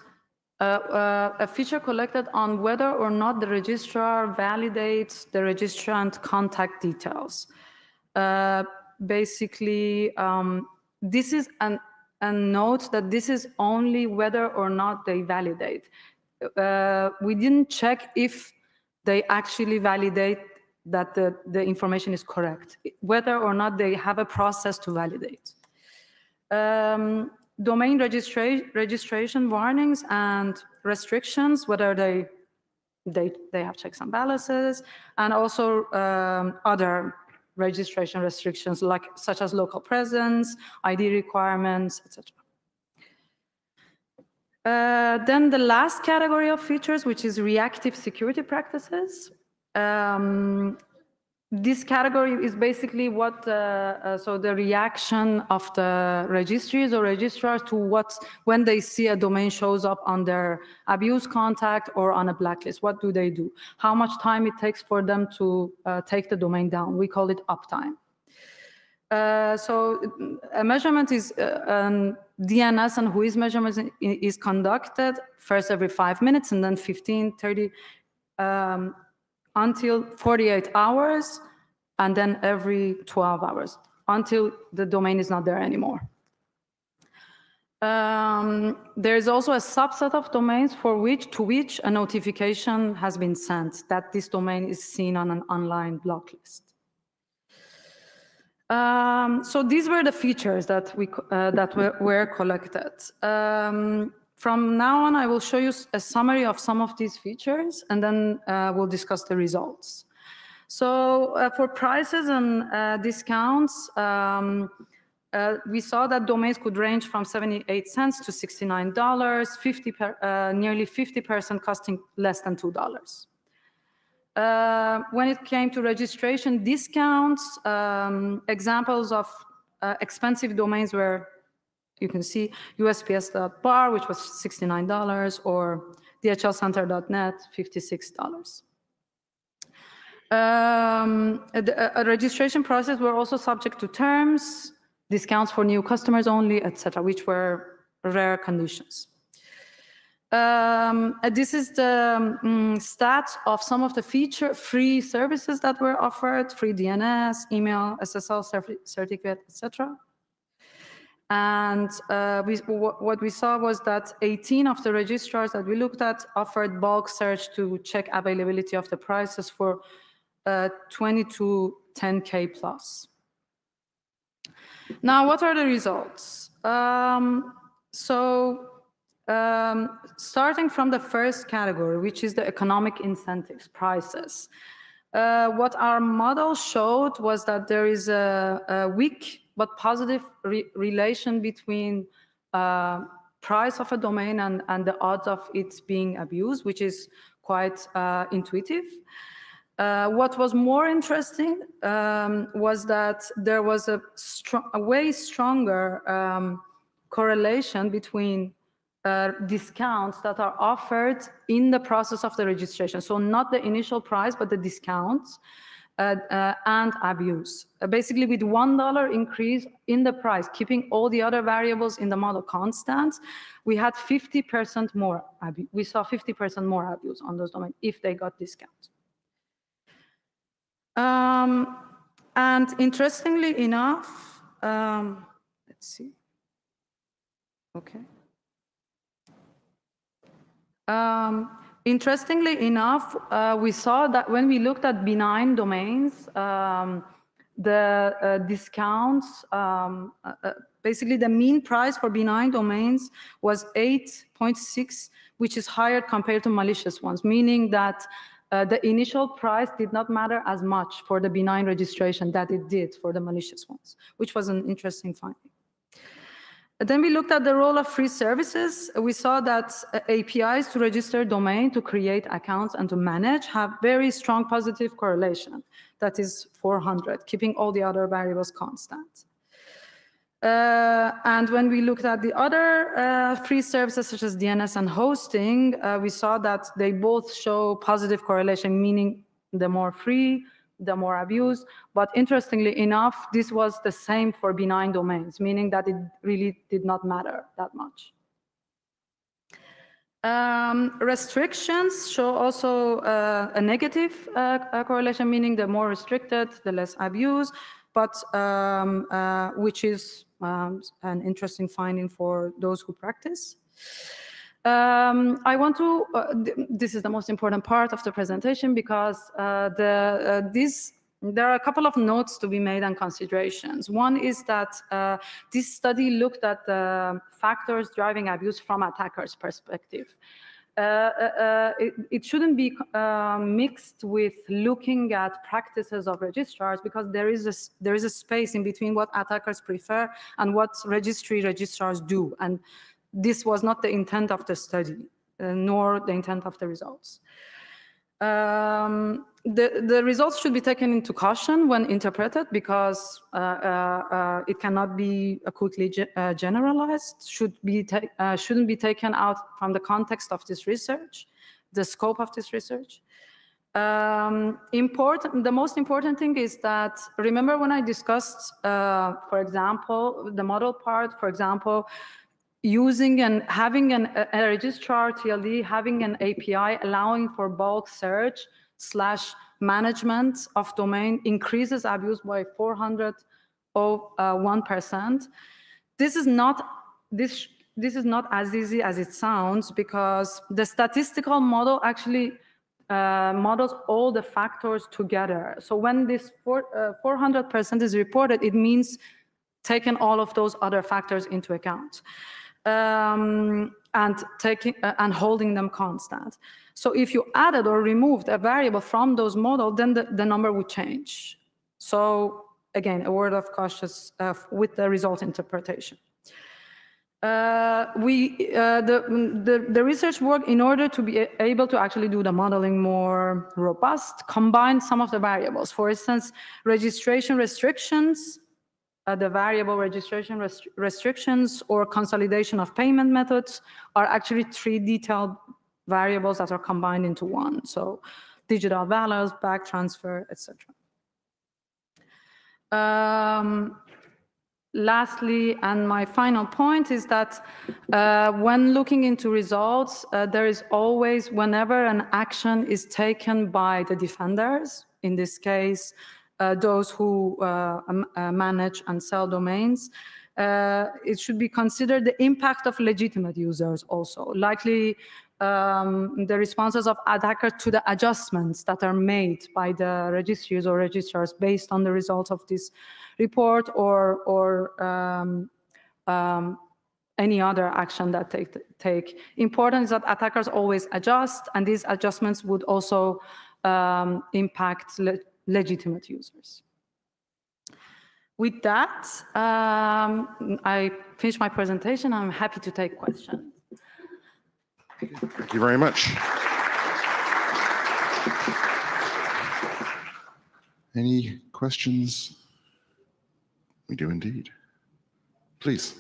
a feature collected on whether or not the registrar validates the registrant contact details. Basically, this is a note that this is only whether or not they validate. We didn't check if they actually validate that the information is correct, whether or not they have a process to validate. Domain registration warnings and restrictions, whether they have checks and balances, and also other registration restrictions such as local presence, ID requirements, etc. Then the last category of features, which is reactive security practices. This category is basically what, so the reaction of the registries or registrars to when they see a domain shows up on their abuse contact or on a blacklist. What do they do? How much time it takes for them to take the domain down? We call it uptime. So a measurement is DNS and whois measurement is conducted first every 5 minutes and then 15, 30, until 48 hours, and then every 12 hours, until the domain is not there anymore. There is also a subset of domains to which a notification has been sent that this domain is seen on an online block list. So these were the features that were collected. From now on, I will show you a summary of some of these features, and then we'll discuss the results. So for prices and discounts, we saw that domains could range from 78 cents to $69, nearly 50% costing less than $2. When it came to registration discounts, examples of expensive domains were, you can see USPS.bar, which was $69, or dhlcenter.net, $56. A registration process were also subject to terms, discounts for new customers only, etc., which were rare conditions. This is the stats of some of the free services that were offered: free DNS, email, SSL certificate, etc. And what we saw was that 18 of the registrars that we looked at offered bulk search to check availability of the prices for 20 to 10K plus. Now, what are the results? Starting from the first category, which is the economic incentives, prices. What our model showed was that there is a weak but positive relation between price of a domain and the odds of it being abused, which is quite intuitive. What was more interesting was that there was a way stronger correlation between discounts that are offered in the process of the registration. So not the initial price, but the discounts and abuse. Basically, with $1 increase in the price, keeping all the other variables in the model constant, we had 50% more abuse. We saw 50% more abuse on those domains if they got discounts. And interestingly enough, let's see. Okay. Interestingly enough, we saw that when we looked at benign domains, the discounts, basically the mean price for benign domains was 8.6, which is higher compared to malicious ones, meaning that the initial price did not matter as much for the benign registration that it did for the malicious ones, which was an interesting finding. Then we looked at the role of free services. We saw that APIs to register domain, to create accounts, and to manage have very strong positive correlation. That is 400, keeping all the other variables constant. And when we looked at the other free services, such as DNS and hosting, we saw that they both show positive correlation, meaning the more free, the more abused. But interestingly enough, this was the same for benign domains, meaning that it really did not matter that much. Restrictions show also a negative correlation, meaning the more restricted, the less abuse, but which is an interesting finding for those who practice. I want to, this is the most important part of the presentation because there are a couple of notes to be made and considerations. One is that this study looked at the factors driving abuse from attackers' perspective. It shouldn't be mixed with looking at practices of registrars because there is a space in between what attackers prefer and what registrars do. And this was not the intent of the study, nor the intent of the results. The results should be taken into caution when interpreted because it cannot be quickly generalized, shouldn't be taken out from the context of this research, the scope of this research. The most important thing is that, remember when I discussed, for example, the model part, for example, using and having a registrar TLD, having an API allowing for bulk search / management of domain increases abuse by 401%. This is not as easy as it sounds because the statistical model actually models all the factors together. So when this 400% is reported, it means taking all of those other factors into account. And holding them constant. So if you added or removed a variable from those models, then the number would change. So again, a word of caution with the result interpretation. The research work, in order to be able to actually do the modeling more robust, combined some of the variables. For instance, registration restrictions, the variable registration restrictions or consolidation of payment methods are actually 3 detailed variables that are combined into one. So digital values, back transfer, etc. Lastly, and my final point is that when looking into results, there is always, whenever an action is taken by the defenders, in this case, those who manage and sell domains, it should be considered the impact of legitimate users also. Likely the responses of attackers to the adjustments that are made by the registries or registrars based on the results of this report or any other action that they take. Important is that attackers always adjust, and these adjustments would also impact legitimate users. With that, I finish my presentation. I'm happy to take questions. Thank you very much. Any questions? We do indeed. Please.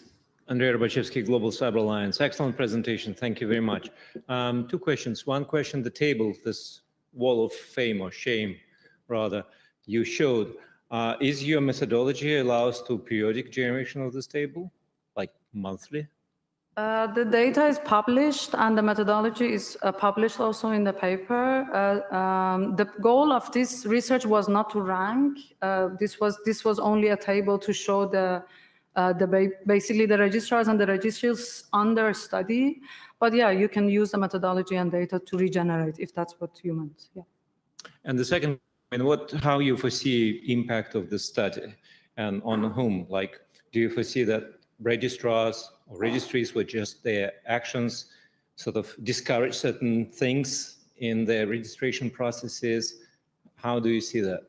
Andrei Robaczewski, Global Cyber Alliance. Excellent presentation. Thank you very much. 2 questions. One question, the table, this wall of fame or shame, rather, you showed. Is your methodology allows to periodic generation of this table, like monthly? The data is published and the methodology is published also in the paper. The goal of this research was not to rank. This was only a table to show basically the registrars and the registries under study. But yeah, you can use the methodology and data to regenerate if that's what you meant. Yeah. And the second, how you foresee impact of the study and on whom? Like, do you foresee that registrars or registries with just their actions sort of discourage certain things in their registration processes? How do you see that?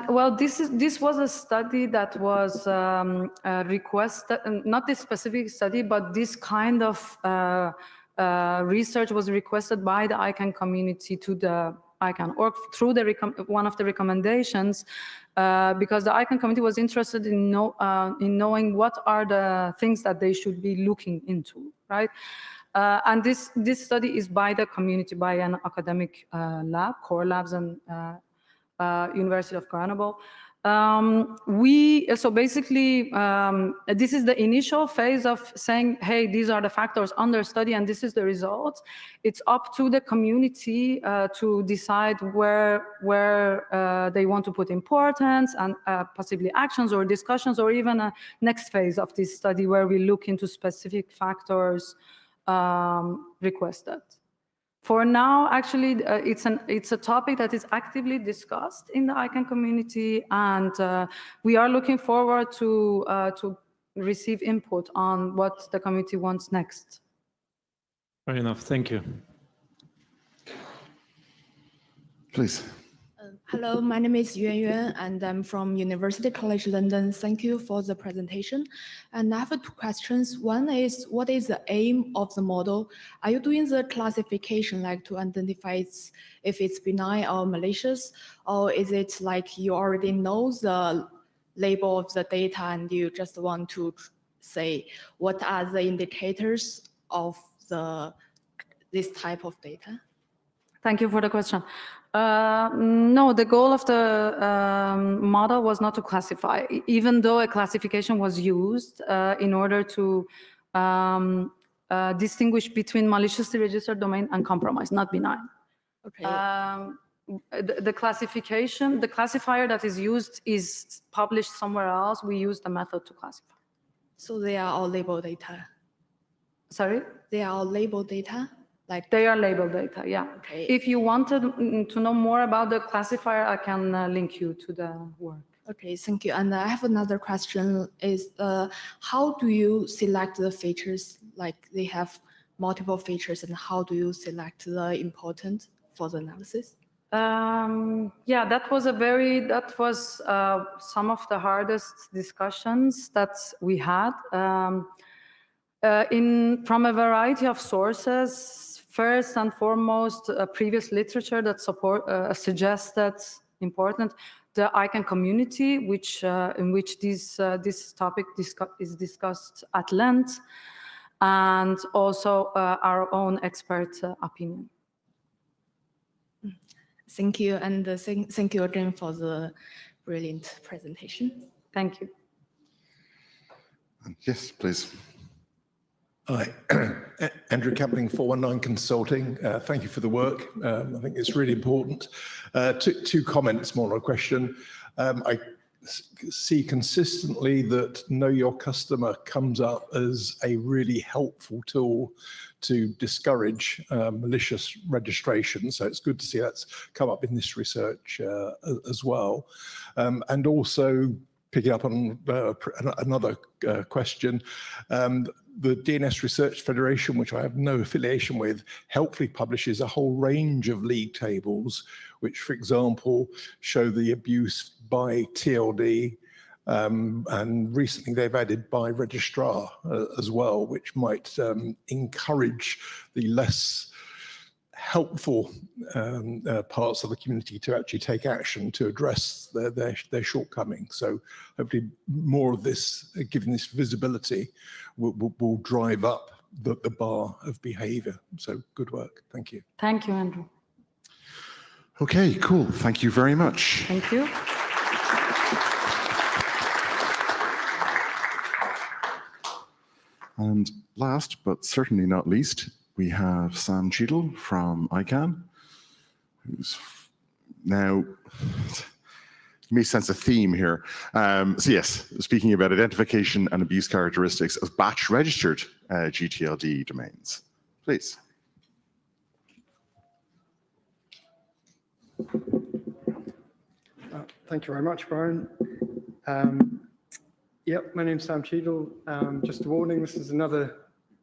Well, this was a study that was requested, not this specific study, but this kind of research was requested by the ICANN community to the ICANN org through one of the recommendations, because the ICANN committee was interested in knowing what are the things that they should be looking into, right? And this study is by the community, by an academic lab, core labs, and University of Grenoble. So basically, this is the initial phase of saying, hey, these are the factors under study and this is the results. It's up to the community to decide where they want to put importance and possibly actions or discussions, or even a next phase of this study where we look into specific factors requested. For now, actually, it's a topic that is actively discussed in the ICANN community, and we are looking forward to receive input on what the community wants next. Fair enough. Thank you. Please. Hello, my name is Yuan Yuan, and I'm from University College London. Thank you for the presentation. And I have two questions. One is, what is the aim of the model? Are you doing the classification, like to identify if it's benign or malicious? Or is it like you already know the label of the data and you just want to say what are the indicators of this type of data? Thank you for the question. No, the goal of the model was not to classify, even though a classification was used in order to distinguish between maliciously registered domain and compromised, not benign. Okay. The classification, the classifier that is used is published somewhere else. We use the method to classify. So they are all labeled data? Sorry? They are all labeled data? Like they are labeled data, yeah. Okay. If you wanted to know more about the classifier, I can link you to the work. Okay, thank you. And I have another question is, how do you select the features? Like they have multiple features, and how do you select the important for the analysis? Yeah, that was some of the hardest discussions that we had. From a variety of sources, first and foremost, previous literature that suggests that's important. The ICANN community, in which this topic is discussed at length, and also our own expert opinion. Thank you, and thank you again for the brilliant presentation. Thank you. Yes, please. Hi, Andrew Campling, 419 Consulting. Thank you for the work. I think it's really important. Two comments, more than a question. I see consistently that Know Your Customer comes up as a really helpful tool to discourage malicious registration. So it's good to see that's come up in this research as well. And also, picking up on another question, the DNS Research Federation, which I have no affiliation with, helpfully publishes a whole range of league tables, which, for example, show the abuse by TLD, and recently they've added by registrar as well, which might encourage the less helpful parts of the community to actually take action to address their shortcomings. So hopefully more of this, given this visibility, will drive up the bar of behavior. So good work. Thank you. Thank you, Andrew. Okay, cool. Thank you very much. Thank you. And last, but certainly not least, we have Sam Cheadle from ICANN, who's now, give me a sense of theme here. So yes, speaking about identification and abuse characteristics of batch registered gTLD domains. Please. Thank you very much, Brian. Yep, my name's Sam Cheadle. Just a warning, this is another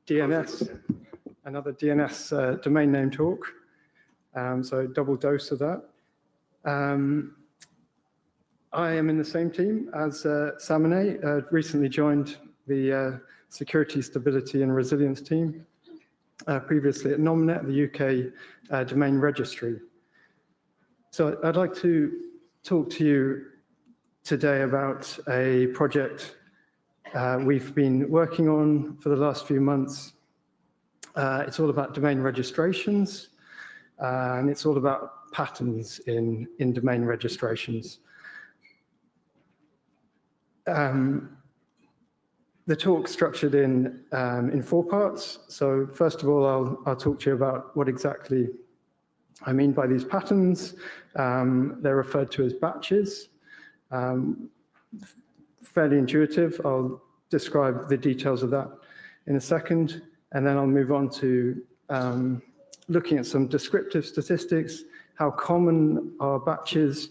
DNS domain name talk. So double dose of that. I am in the same team as Samaneh, recently joined the Security, Stability and Resilience team, previously at Nominet, the UK domain registry. So I'd like to talk to you today about a project we've been working on for the last few months. It's all about domain registrations, and it's all about patterns in domain registrations. The talk's structured in 4 parts. So first of all, I'll talk to you about what exactly I mean by these patterns. They're referred to as batches. Fairly intuitive. I'll describe the details of that in a second, and then I'll move on to looking at some descriptive statistics, how common are batches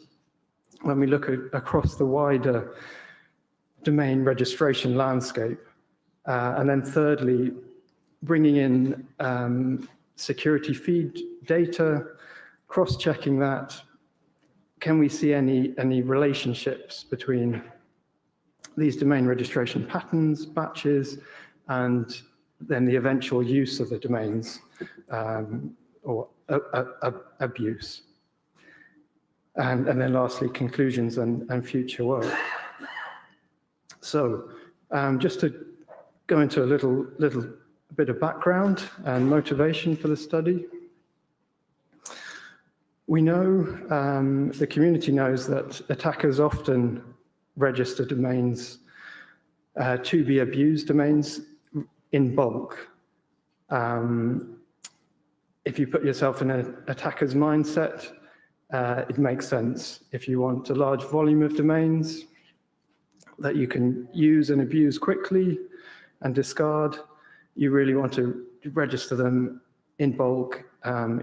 when we look across the wider domain registration landscape. And then thirdly, bringing in security feed data, cross-checking that. Can we see any relationships between these domain registration patterns, batches, and then the eventual use of the domains or abuse? And then lastly, conclusions and future work. So just to go into a little bit of background and motivation for the study. We know, the community knows that attackers often register domains to be abused domains in bulk. If you put yourself in an attacker's mindset, it makes sense. If you want a large volume of domains that you can use and abuse quickly and discard, you really want to register them in bulk,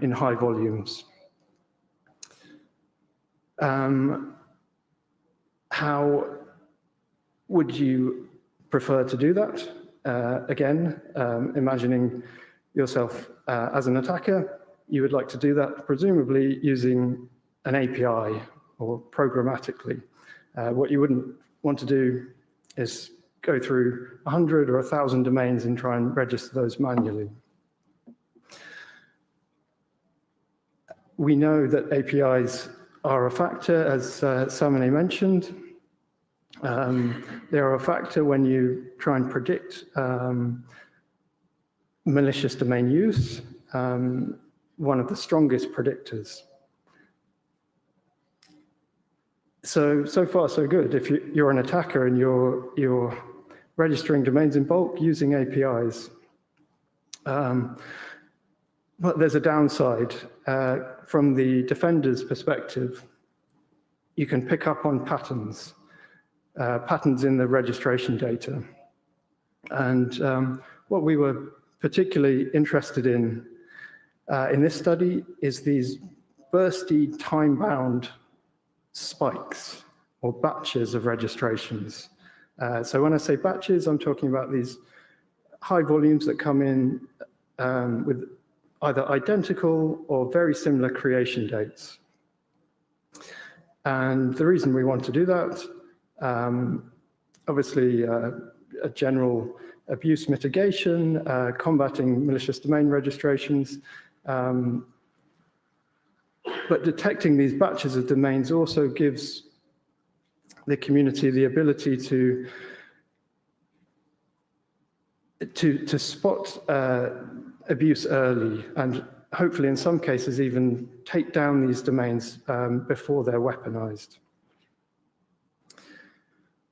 in high volumes. How would you prefer to do that? Again, imagining yourself as an attacker, you would like to do that presumably using an API or programmatically. What you wouldn't want to do is go through 100 or 1,000 domains and try and register those manually. We know that APIs are a factor, as Samaneh mentioned. They are a factor when you try and predict malicious domain use, one of the strongest predictors. So far, so good. If you're an attacker and you're registering domains in bulk using APIs. But there's a downside. From the defender's perspective, you can pick up on patterns in the registration data. And what we were particularly interested in this study is these bursty, time-bound spikes or batches of registrations. So when I say batches, I'm talking about these high volumes that come in with either identical or very similar creation dates. And the reason we want to do that, obviously a general abuse mitigation, combating malicious domain registrations, but detecting these batches of domains also gives the community the ability to spot abuse early, and hopefully in some cases even take down these domains before they're weaponized.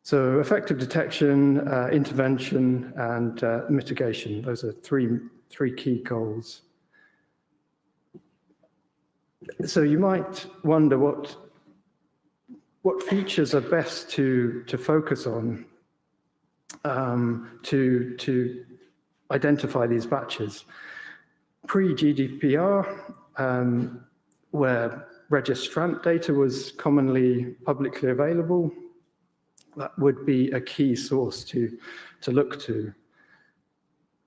So effective detection, intervention, and mitigation, those are three key goals. So you might wonder what features are best to focus on to identify these batches. Pre-GDPR, where registrant data was commonly publicly available, that would be a key source to look to.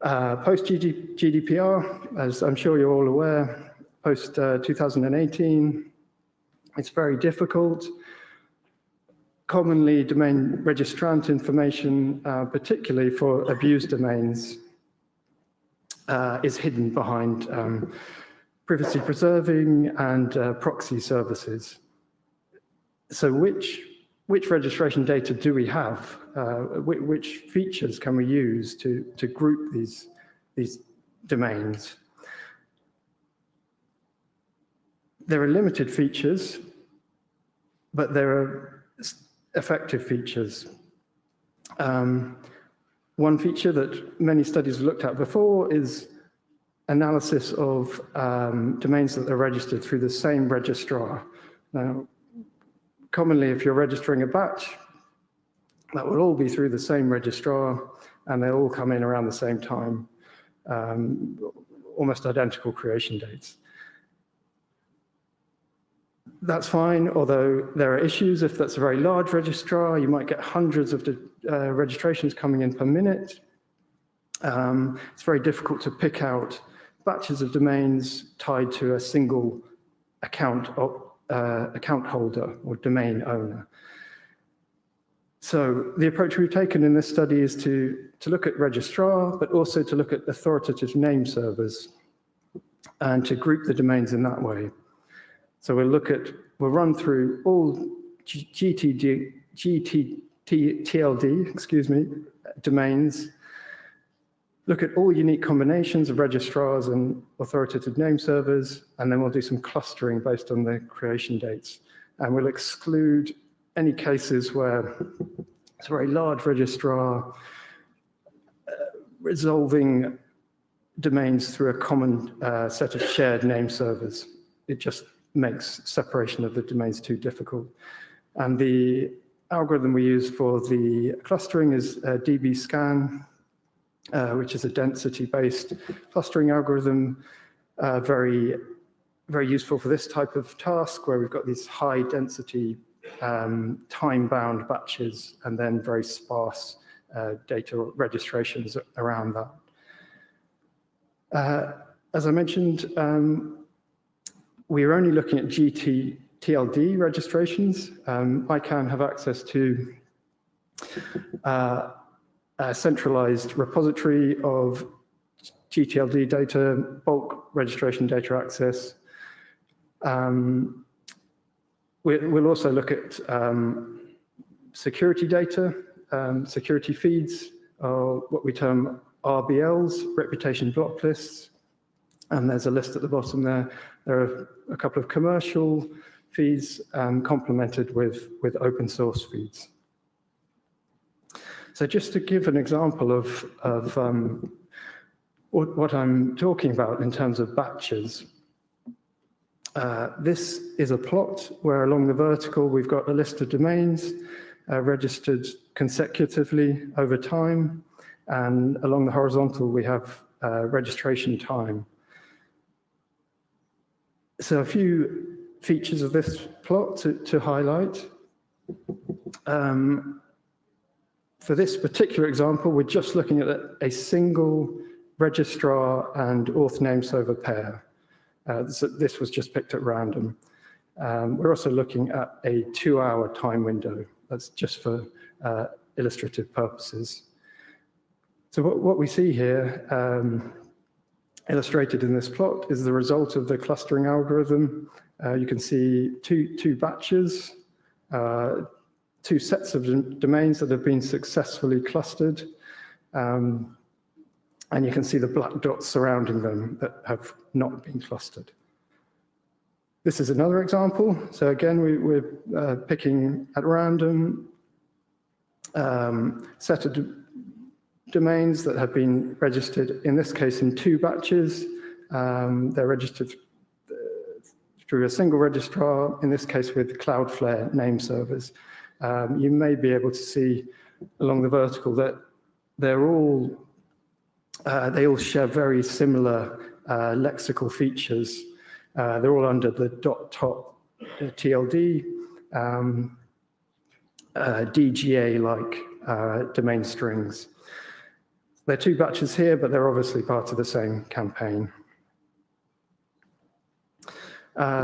Post-GDPR, as I'm sure you're all aware, post-2018, it's very difficult. Commonly, domain registrant information, particularly for abused domains, is hidden behind privacy preserving and proxy services. So which registration data do we have? Which features can we use to group these domains? there are limited features, but there are effective features. One feature that many studies have looked at before is analysis of domains that are registered through the same registrar. Now, commonly, if you're registering a batch, that will all be through the same registrar, and they'll all come in around the same time, almost identical creation dates. That's fine, although there are issues. If that's a very large registrar, you might get hundreds of registrations coming in per minute. It's very difficult to pick out batches of domains tied to a single account holder or domain owner. So the approach we've taken in this study is to look at registrar, but also to look at authoritative name servers and to group the domains in that way. So we'll run through all gTLD, domains, look at all unique combinations of registrars and authoritative name servers, and then we'll do some clustering based on the creation dates. And we'll exclude any cases where it's a very large registrar resolving domains through a common set of shared name servers. It just makes separation of the domains too difficult. And the algorithm we use for the clustering is dbScan, which is a density-based clustering algorithm, very useful for this type of task where we've got these high density time-bound batches and then very sparse data registrations around that. As I mentioned, we are only looking at gTLD registrations. ICANN have access to a centralized repository of gTLD data, bulk registration data access. We'll also look at security data, security feeds, or what we term RBLs, reputation block lists. And there's a list at the bottom there. There are a couple of commercial feeds complemented with open source feeds. So just to give an example of what I'm talking about in terms of batches, this is a plot where along the vertical we've got a list of domains registered consecutively over time, and along the horizontal we have registration time. So a few features of this plot to highlight. For this particular example, we're just looking at a single registrar and auth name server pair. So this was just picked at random. We're also looking at a 2-hour time window. That's just for illustrative purposes. So what we see here, illustrated in this plot, is the result of the clustering algorithm. You can see two batches, 2 sets of domains that have been successfully clustered. And you can see the black dots surrounding them that have not been clustered. This is another example. So again, we're picking at random set of domains that have been registered, in this case, in 2 batches. They're registered through a single registrar, in this case with Cloudflare name servers. You may be able to see along the vertical that they all share very similar lexical features. They're all under the .top TLD, DGA-like domain strings. There are 2 batches here, but they're obviously part of the same campaign.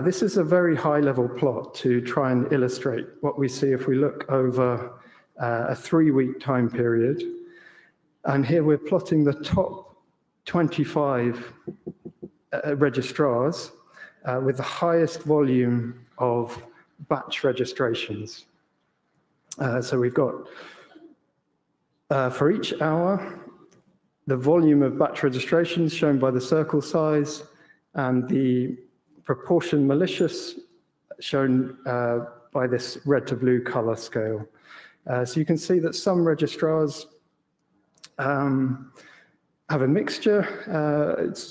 This is a very high-level plot to try and illustrate what we see if we look over a 3-week time period. And here we're plotting the top 25 registrars with the highest volume of batch registrations. So we've got, for each hour, the volume of batch registrations shown by the circle size, and the proportion malicious, shown by this red to blue color scale. So you can see that some registrars have a mixture.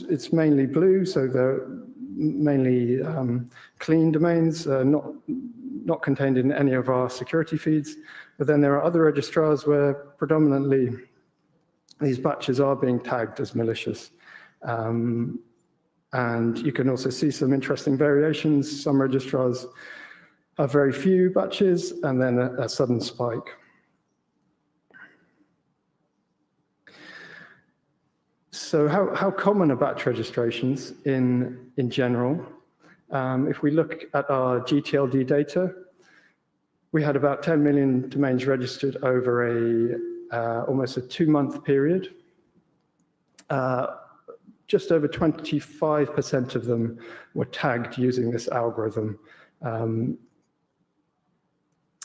It's mainly blue, so they're mainly clean domains, not contained in any of our security feeds. But then there are other registrars where predominantly these batches are being tagged as malicious. And you can also see some interesting variations. Some registrars have very few batches and then a sudden spike. So how common are batch registrations in general? If we look at our gTLD data, we had about 10 million domains registered over almost a 2-month period. Just over 25% of them were tagged using this algorithm.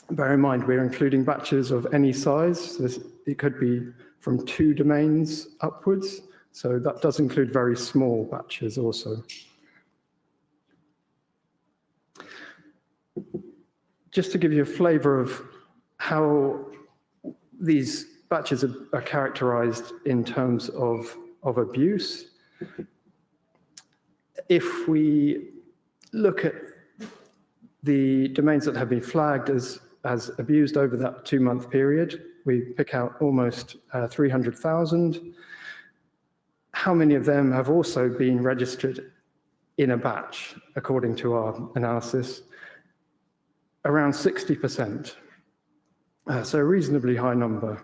Bear in mind, we're including batches of any size. It could be from 2 domains upwards. So that does include very small batches also. Just to give you a flavor of how these batches are characterized in terms of abuse, if we look at the domains that have been flagged as abused over that 2-month period, we pick out almost 300,000. How many of them have also been registered in a batch, according to our analysis? Around 60%. So a reasonably high number.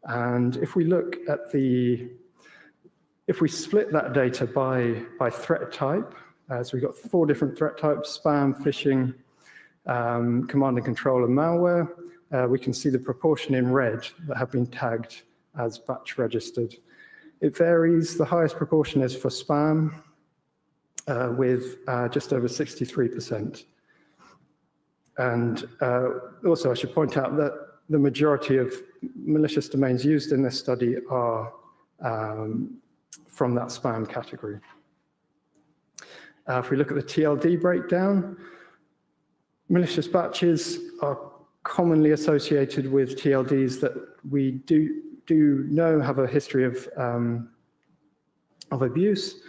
And if we look at if we split that data by threat type, so we've got 4 different threat types: spam, phishing, command and control, and malware. We can see the proportion in red that have been tagged as batch registered. It varies. The highest proportion is for spam, with just over 63%. And also, I should point out that the majority of malicious domains used in this study are from that spam category. If we look at the TLD breakdown, malicious batches are commonly associated with TLDs that we do know have a history of abuse.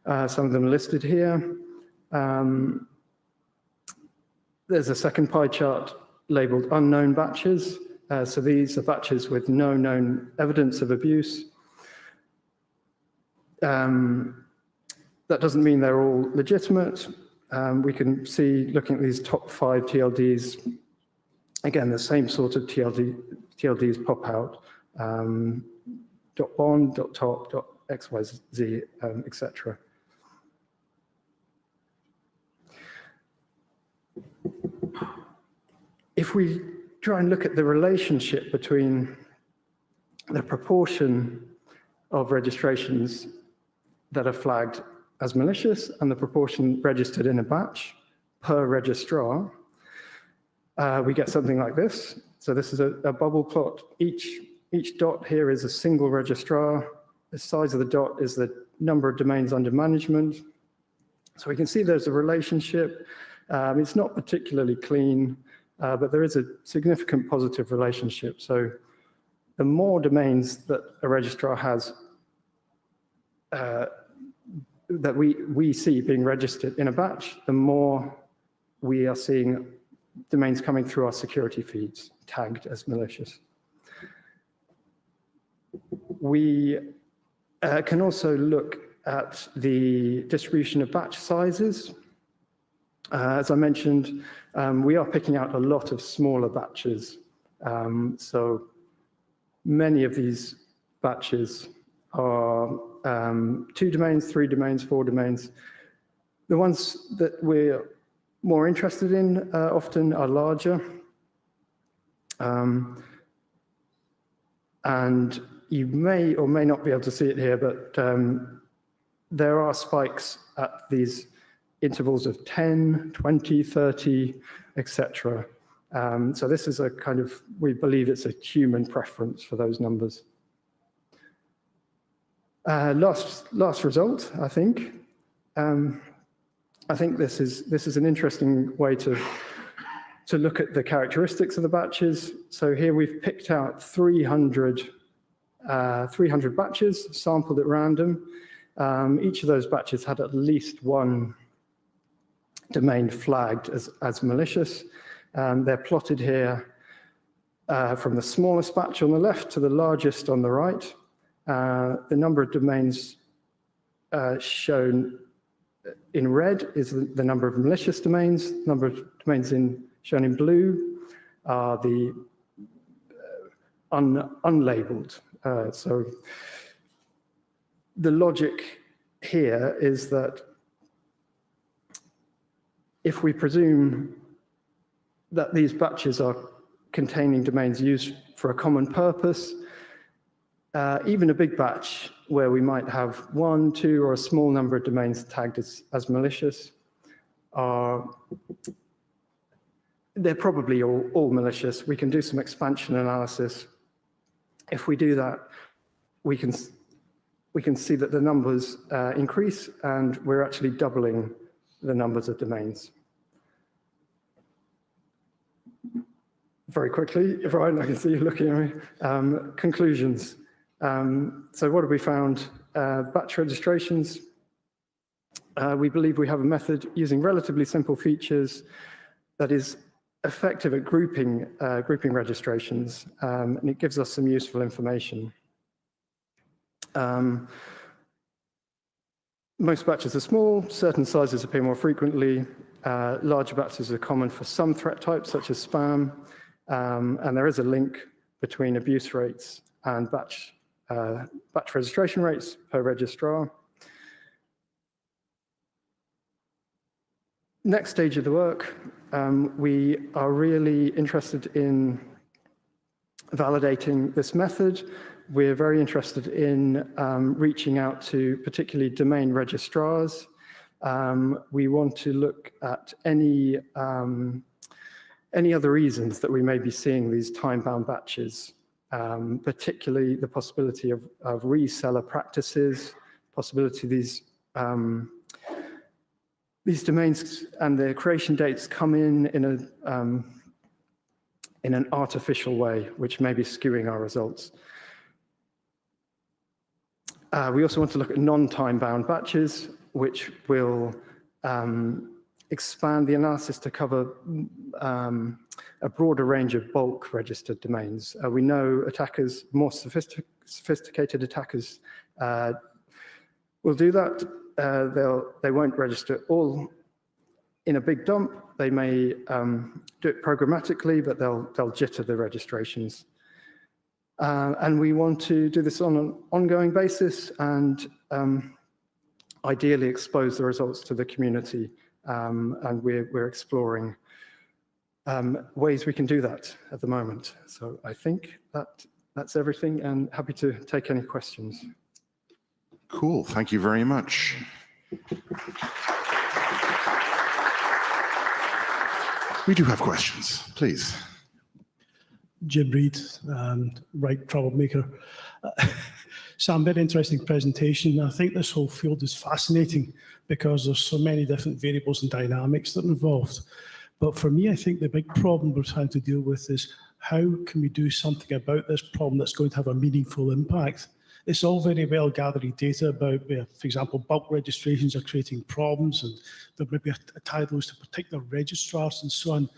Some of them are listed here. There's a second pie chart labeled unknown batches. So these are batches with no known evidence of abuse. That doesn't mean they're all legitimate. We can see, looking at these top 5 TLDs, again, the same sort of TLDs pop out. .bond, .top, .xyz, etc. If we try and look at the relationship between the proportion of registrations that are flagged as malicious and the proportion registered in a batch per registrar, we get something like this. So this is a bubble plot. Each dot here is a single registrar. The size of the dot is the number of domains under management. So we can see there's a relationship. It's not particularly clean, but there is a significant positive relationship. So the more domains that a registrar has that we see being registered in a batch, the more we are seeing domains coming through our security feeds tagged as malicious. We can also look at the distribution of batch sizes. As I mentioned, we are picking out a lot of smaller batches. So many of these batches are 2 domains, 3 domains, 4 domains. The ones that we're more interested in often are larger. And you may or may not be able to see it here, but there are spikes at these intervals of 10, 20, 30, etc. So this is a kind of, we believe it's a human preference for those numbers. Last result, I think. I think this is an interesting way to look at the characteristics of the batches. So here we've picked out 300 batches sampled at random. Each of those batches had at least one domain flagged as malicious. They're plotted here from the smallest batch on the left to the largest on the right. The number of domains shown in red is the number of malicious domains. The number of domains shown in blue are the unlabeled. So the logic here is that if we presume that these batches are containing domains used for a common purpose, even a big batch where we might have 1, 2, or a small number of domains tagged as malicious, they're probably all malicious. We can do some expansion analysis. If we do that, we can see that the numbers increase, and we're actually doubling the numbers of domains. Very quickly, Brian, I can see you looking at me. Conclusions. So what have we found? Batch registrations. We believe we have a method using relatively simple features that is effective at grouping registrations, and it gives us some useful information. Most batches are small, certain sizes appear more frequently. Larger batches are common for some threat types, such as spam, and there is a link between abuse rates and batch registration rates per registrar. Next stage of the work, we are really interested in validating this method. We're very interested in reaching out to particularly domain registrars. We want to look at any other reasons that we may be seeing these time-bound batches, particularly the possibility of reseller practices, possibility these domains and their creation dates come in an artificial way, which may be skewing our results. We also want to look at non-time-bound batches, which will expand the analysis to cover a broader range of bulk registered domains. We know attackers, more sophisticated attackers, will do that. They won't register all in a big dump. They may do it programmatically, but they'll jitter the registrations. And we want to do this on an ongoing basis and ideally expose the results to the community. And we're exploring ways we can do that at the moment. So I think that's everything, and happy to take any questions. Cool, thank you very much. We do have questions, please. Jim Reed, right troublemaker. Sam, very interesting presentation. I think this whole field is fascinating because there's so many different variables and dynamics that are involved. But for me, I think the big problem we're trying to deal with is how can we do something about this problem that's going to have a meaningful impact? It's all very well gathering data about, for example, bulk registrations are creating problems, and there may be a titles to particular registrars and so on.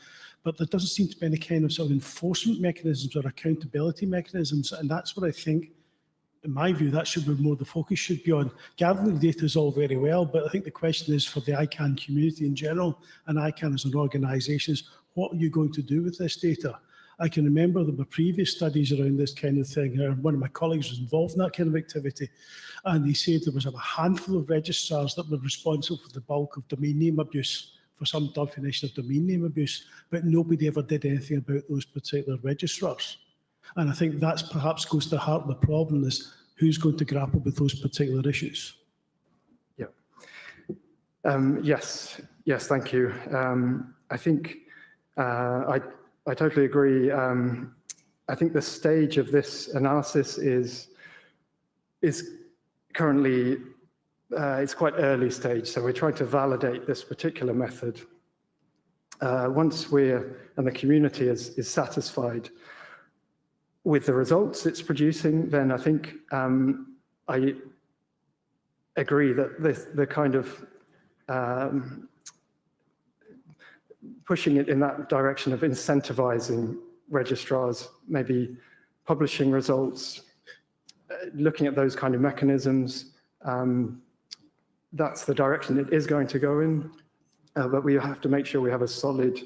But there doesn't seem to be any kind of sort of enforcement mechanisms or accountability mechanisms. And that's what I think, in my view, that should be more the focus should be on. Gathering data is all very well, but I think the question is for the ICANN community in general, and ICANN as an organisation, is what are you going to do with this data? I can remember there were previous studies around this kind of thing. One of my colleagues was involved in that kind of activity, and he said there was a handful of registrars that were responsible for the bulk of domain name abuse, for some definition of domain name abuse, but nobody ever did anything about those particular registrars. And I think that's perhaps goes to the heart of the problem, is who's going to grapple with those particular issues. Yeah. Yes, thank you. I think I totally agree. I think the stage of this analysis is currently it's quite early stage, so we're trying to validate this particular method. Once and the community is satisfied with the results it's producing, then I think I agree that the kind of pushing it in that direction of incentivizing registrars, maybe publishing results, looking at those kind of mechanisms, that's the direction it is going to go in. But we have to make sure we have a solid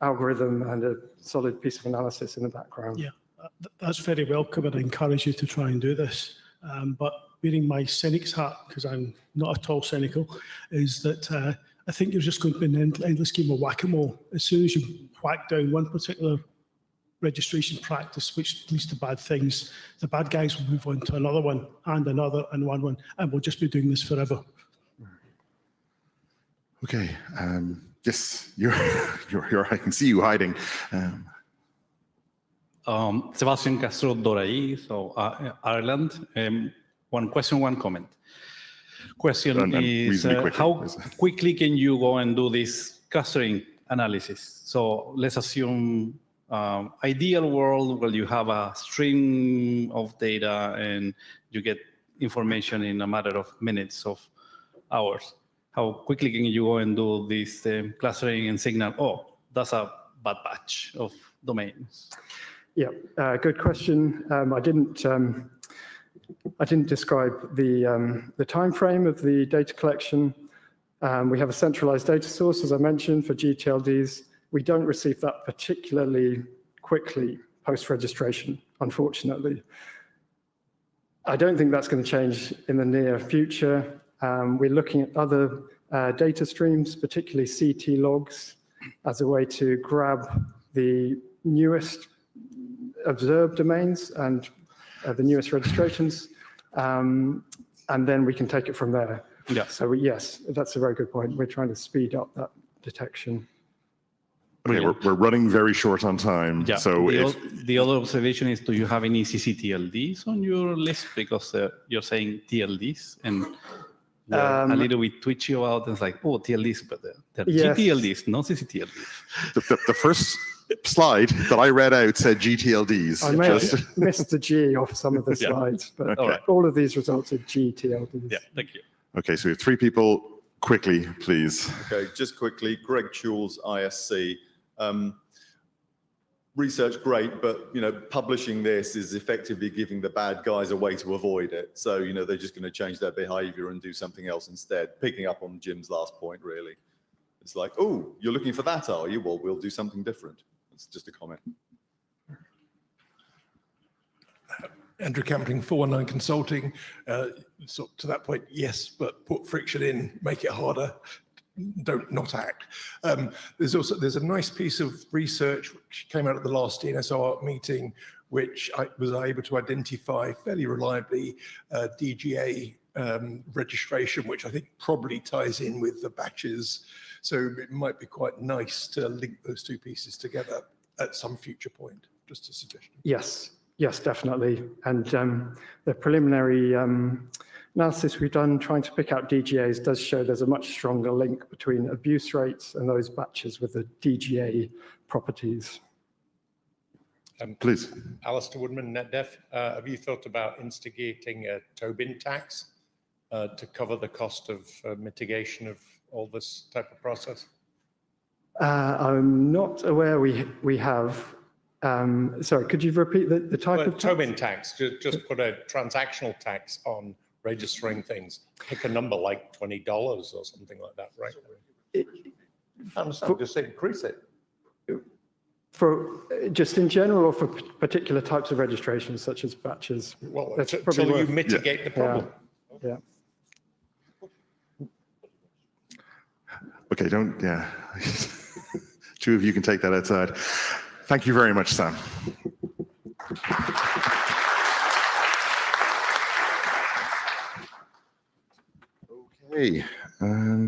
algorithm and a solid piece of analysis in the background. Yeah, that's very welcome, and I encourage you to try and do this. But wearing my cynic's hat, because I'm not at all cynical, is that I think you're just going to be an endless game of whack-a-mole. As soon as you whack down one particular registration practice which leads to bad things, the bad guys will move on to another one and another and one, and we'll just be doing this forever. Okay, yes, you're I can see you hiding. Sebastian Castro Dorai, so Ireland. One question, one comment. Question is, how quickly can you go and do this clustering analysis? So let's assume ideal world where you have a stream of data and you get information in a matter of minutes of hours. How quickly can you go and do this clustering and signal, oh, that's a bad batch of domains? Yeah, good question. I didn't describe the time frame of the data collection. We have a centralized data source, as I mentioned, for gTLDs. We don't receive that particularly quickly post-registration, unfortunately. I don't think that's going to change in the near future. We're looking at other data streams, particularly CT logs, as a way to grab the newest observed domains and the newest registrations, and then we can take it from there. Yeah. So yes, that's a very good point. We're trying to speed up that detection. Okay, we're running very short on time. Yeah. So the other observation is, do you have any ccTLDs on your list? Because you're saying TLDs, and a little bit twitchy about it. It's like, oh, TLDs, but they're gTLDs, not ccTLDs. The first slide that I read out said gTLDs. I may have missed the G off some of the slides, but all of these results are gTLDs. Yeah, thank you. Okay, so we have three people. Quickly, please. Okay, just quickly. Greg Chewles, ISC. Research, great, but publishing this is effectively giving the bad guys a way to avoid it. So they're just going to change their behavior and do something else instead. Picking up on Jim's last point, really. It's like, oh, you're looking for that, are you? Well, we'll do something different. It's just a comment. Andrew Campling, 419 Consulting. So to that point, yes, but put friction in, make it harder. Don't not act. There's a nice piece of research which came out at the last DNSO meeting, which I was able to identify fairly reliably DGA registration, which I think probably ties in with the batches. So it might be quite nice to link those two pieces together at some future point. Just a suggestion. Yes, definitely. And the preliminary analysis we've done trying to pick out DGAs does show there's a much stronger link between abuse rates and those batches with the DGA properties. Please. Alistair Woodman, NetDev. Have you thought about instigating a Tobin tax to cover the cost of mitigation of all this type of process? I'm not aware we have. Sorry, could you repeat the type of Tobin tax? Just put a transactional tax on registering things. Pick a number like $20 or something like that, right? I understand. Just say increase it. For just in general, or for particular types of registrations, such as batches? Well, until you mitigate the problem. Yeah. Okay, two of you can take that outside. Thank you very much, Sam. Okay.